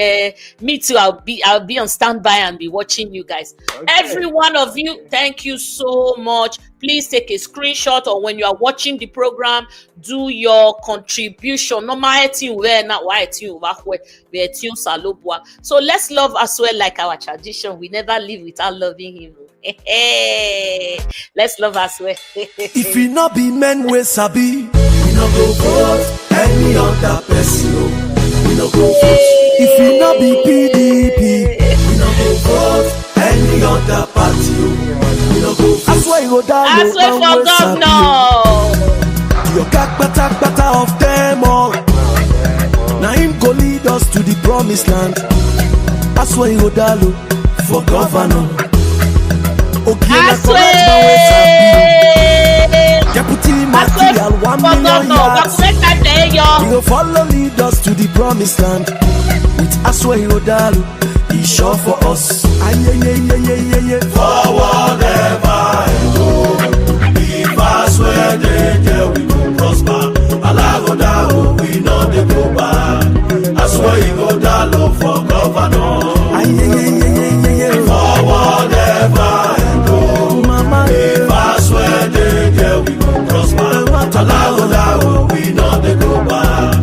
me too. I'll be on standby and be watching you guys. Okay. Every one of you, thank you so much. Please take a screenshot, or when you are watching the program, do your contribution. No matter where not why so let's love Asue like our tradition. We never leave without loving him. Let's love Asue. If we not be men we sabi, we no go vote any other person. We no go vote. If we not be PDP, we no go vote any other party. We no go vote. Asue go down. Asue for governor. Your bata of them all. Now him go lead us to the promised land. Asue go down for governor. Asue! Deputy material 1 million yards. He will follow lead us to the promised land. With Asue Odalu, he's sure for us. Forward ever I go. If Asue there we will prosper. Alagodalu, we know they go back. Asue Odalu for governor. Forward ever. If I swear they we go prosper. Alago, we know they go back.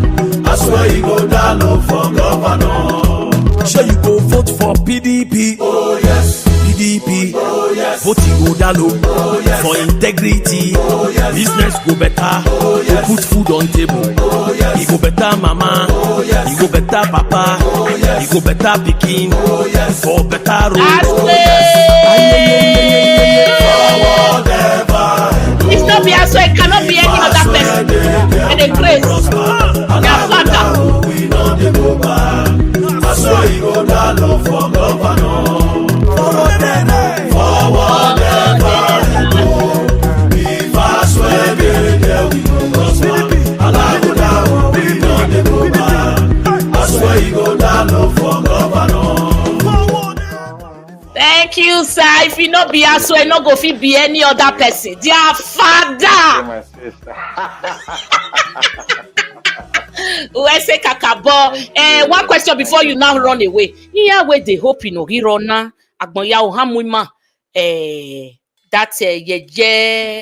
I swear you go down low for governor. Sure you go vote for PDP. Oh yes. PDP. Oh yes. Vote you go down low. Oh yes. For integrity. Oh yes. Business go better. Oh yes. Put food on table. Oh yes. You go better mama. Oh yes. You go better papa. Oh yes. You go better pikin. Oh yes. For better road. Oh yes. It's not be Asue, it cannot be any other person. And a grace. Their father. We know they go back. Asue you go down low for governor. Forward ever go. If Asue there we go prosper. Alagoda, we know they go back. Asue you go down low for governor. Thank you, sir. If you not be Asue, not go fit be any other person. Their father. My sister. Wese Kakabo. One question before you now run away. Here where they hope you know Hirona Agbonya Ohamwima. That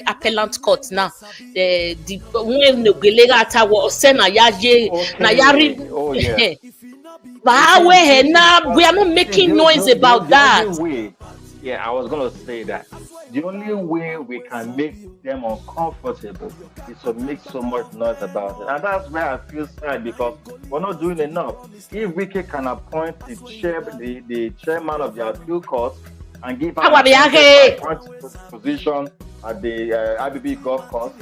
appellant court now. The when no gelega atawo sena yaje na yari. Oh yeah. We are not making noise about that. I was going to say that the only way we can make them uncomfortable is to make so much noise about it. And that's where I feel sad, because we're not doing enough. If Wiki can appoint the chairman of the appeal court and give her a position at the IBB golf course.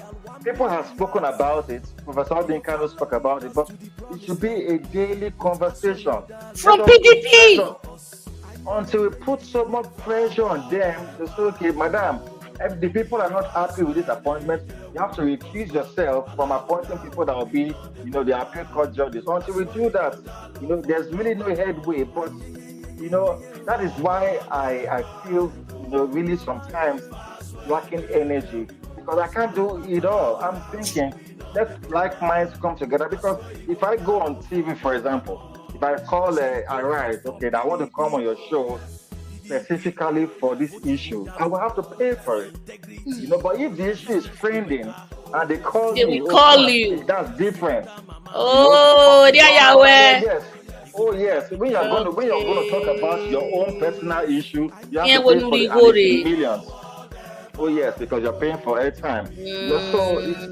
People have spoken about it. Professor Dinkano spoke about it, but it should be a daily conversation. From PDP! Until we put so much pressure on them to say, okay, madam, if the people are not happy with this appointment, you have to recuse yourself from appointing people that will be, the appeal court judges. Until we do that, there's really no headway. But, that is why I feel, really sometimes lacking energy, because I can't do it all. I'm thinking, let like minds come together. Because if I go on TV, for example, if I call Arise, okay, I want to come on your show specifically for this issue, I will have to pay for it. But if the issue is trending and they call you, we call you. That's different. Oh, yes. Oh yes. When you're going to talk about your own personal issue, you have to pay for the millions. Oh yes, because you're paying for airtime. So it's,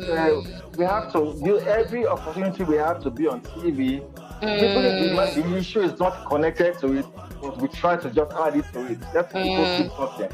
we have to do every opportunity we have to be on TV. The issue is not connected to it, but we try to just add it to it. That's something.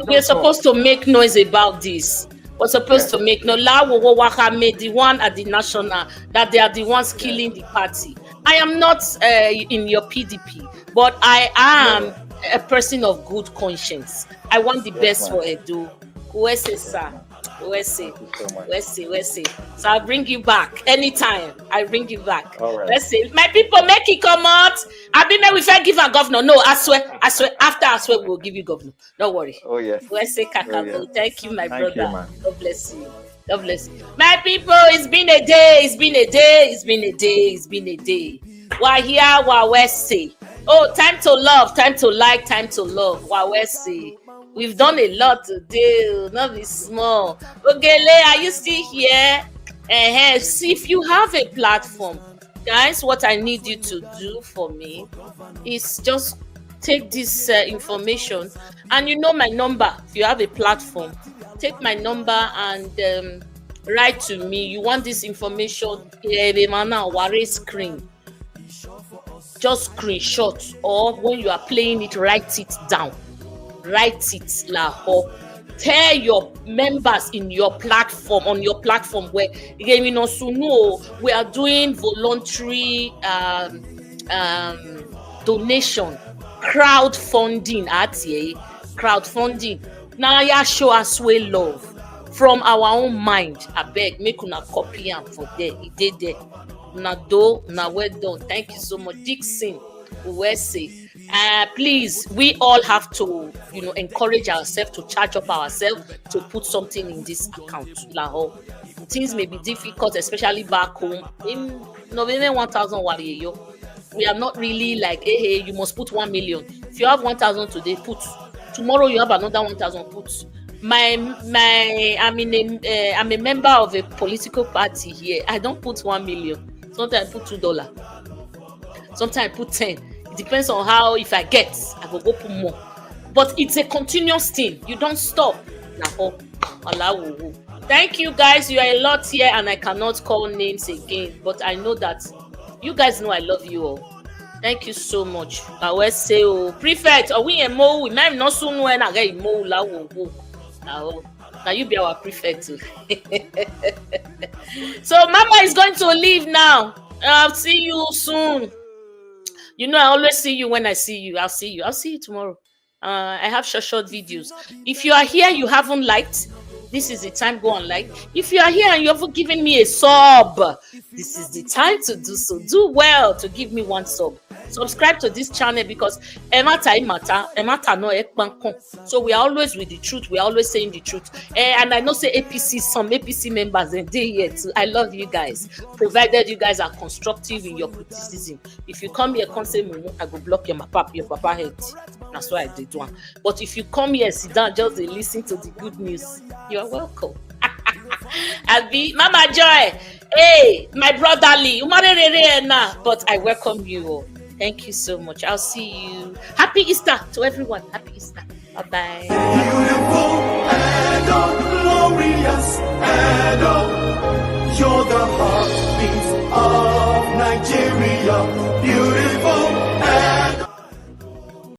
We're supposed to make noise about this. We're supposed to make noise. Made the one at the national that they are the ones killing the party. I am not in your PDP, but I am a person of good conscience. I want the best for Edo. Where's sir? Where's it? So I'll bring you back anytime. I bring you back. All right. Let's see. My people, make it come out. I be we fair give a governor. No, I swear. After Asue, we'll give you governor. Don't worry. Oh yes. Where's it, Kakabo? Oh, yes. Thank you, my Thank brother. you, man. God bless you. God bless you. My people, it's been a day. Why here? Why West say? Oh, time to love, time to like, time to love. Why West say? We've done a lot today, not be small. Ogele, are you still here? See, if you have a platform, guys, what I need you to do for me is just take this information, and my number. If you have a platform, take my number and write to me. You want this information? Screen. Just screenshot, or when you are playing it, write it down. Write it, Laho. Tell your members on your platform where we are doing voluntary donation, crowdfunding. Now ya show us love from our own mind. I beg, make una copy am for there. It did there. Na well done. Thank you so much, Dixon. We will say. Please, we all have to, encourage ourselves to charge up ourselves to put something in this account. Things may be difficult, especially back home. In November 1,000 wariyo, we are not really like, hey, you must put 1 million. If you have 1,000 today, put. Tomorrow you have another 1,000, put. I'm a member of a political party here. I don't put 1 million. Sometimes I put $2. Sometimes I put 10. Depends on how, if I get, I will go put more. But it's a continuous thing. You don't stop. Thank you guys. You are a lot here and I cannot call names again. But I know that you guys know I love you all. Thank you so much. I will say, prefect, we mo, we might not soon when I get mo la wo. Now you be our prefect too. So Mama is going to leave now. I'll see you soon. I always see you when I see you. I'll see you tomorrow. I have short videos. If you are here, you haven't liked, this is the time, go and like. If you are here and you haven't given me a sub, this is the time to do so. Do well to give me 1 sub. Subscribe to this channel because so we are always with the truth. We are always saying the truth. And I know some APC members and they here too. I love you guys, provided you guys are constructive in your criticism. If you come here, come say Mumu, I go block your papa head. That's why I did one. But if you come here, sit down, just listen to the good news, you are welcome. Abi, Mama Joy, hey, my brotherly, but I welcome you all. Thank you so much. I'll see you. Happy Easter to everyone. Happy Easter. Bye-bye. Beautiful and glorious.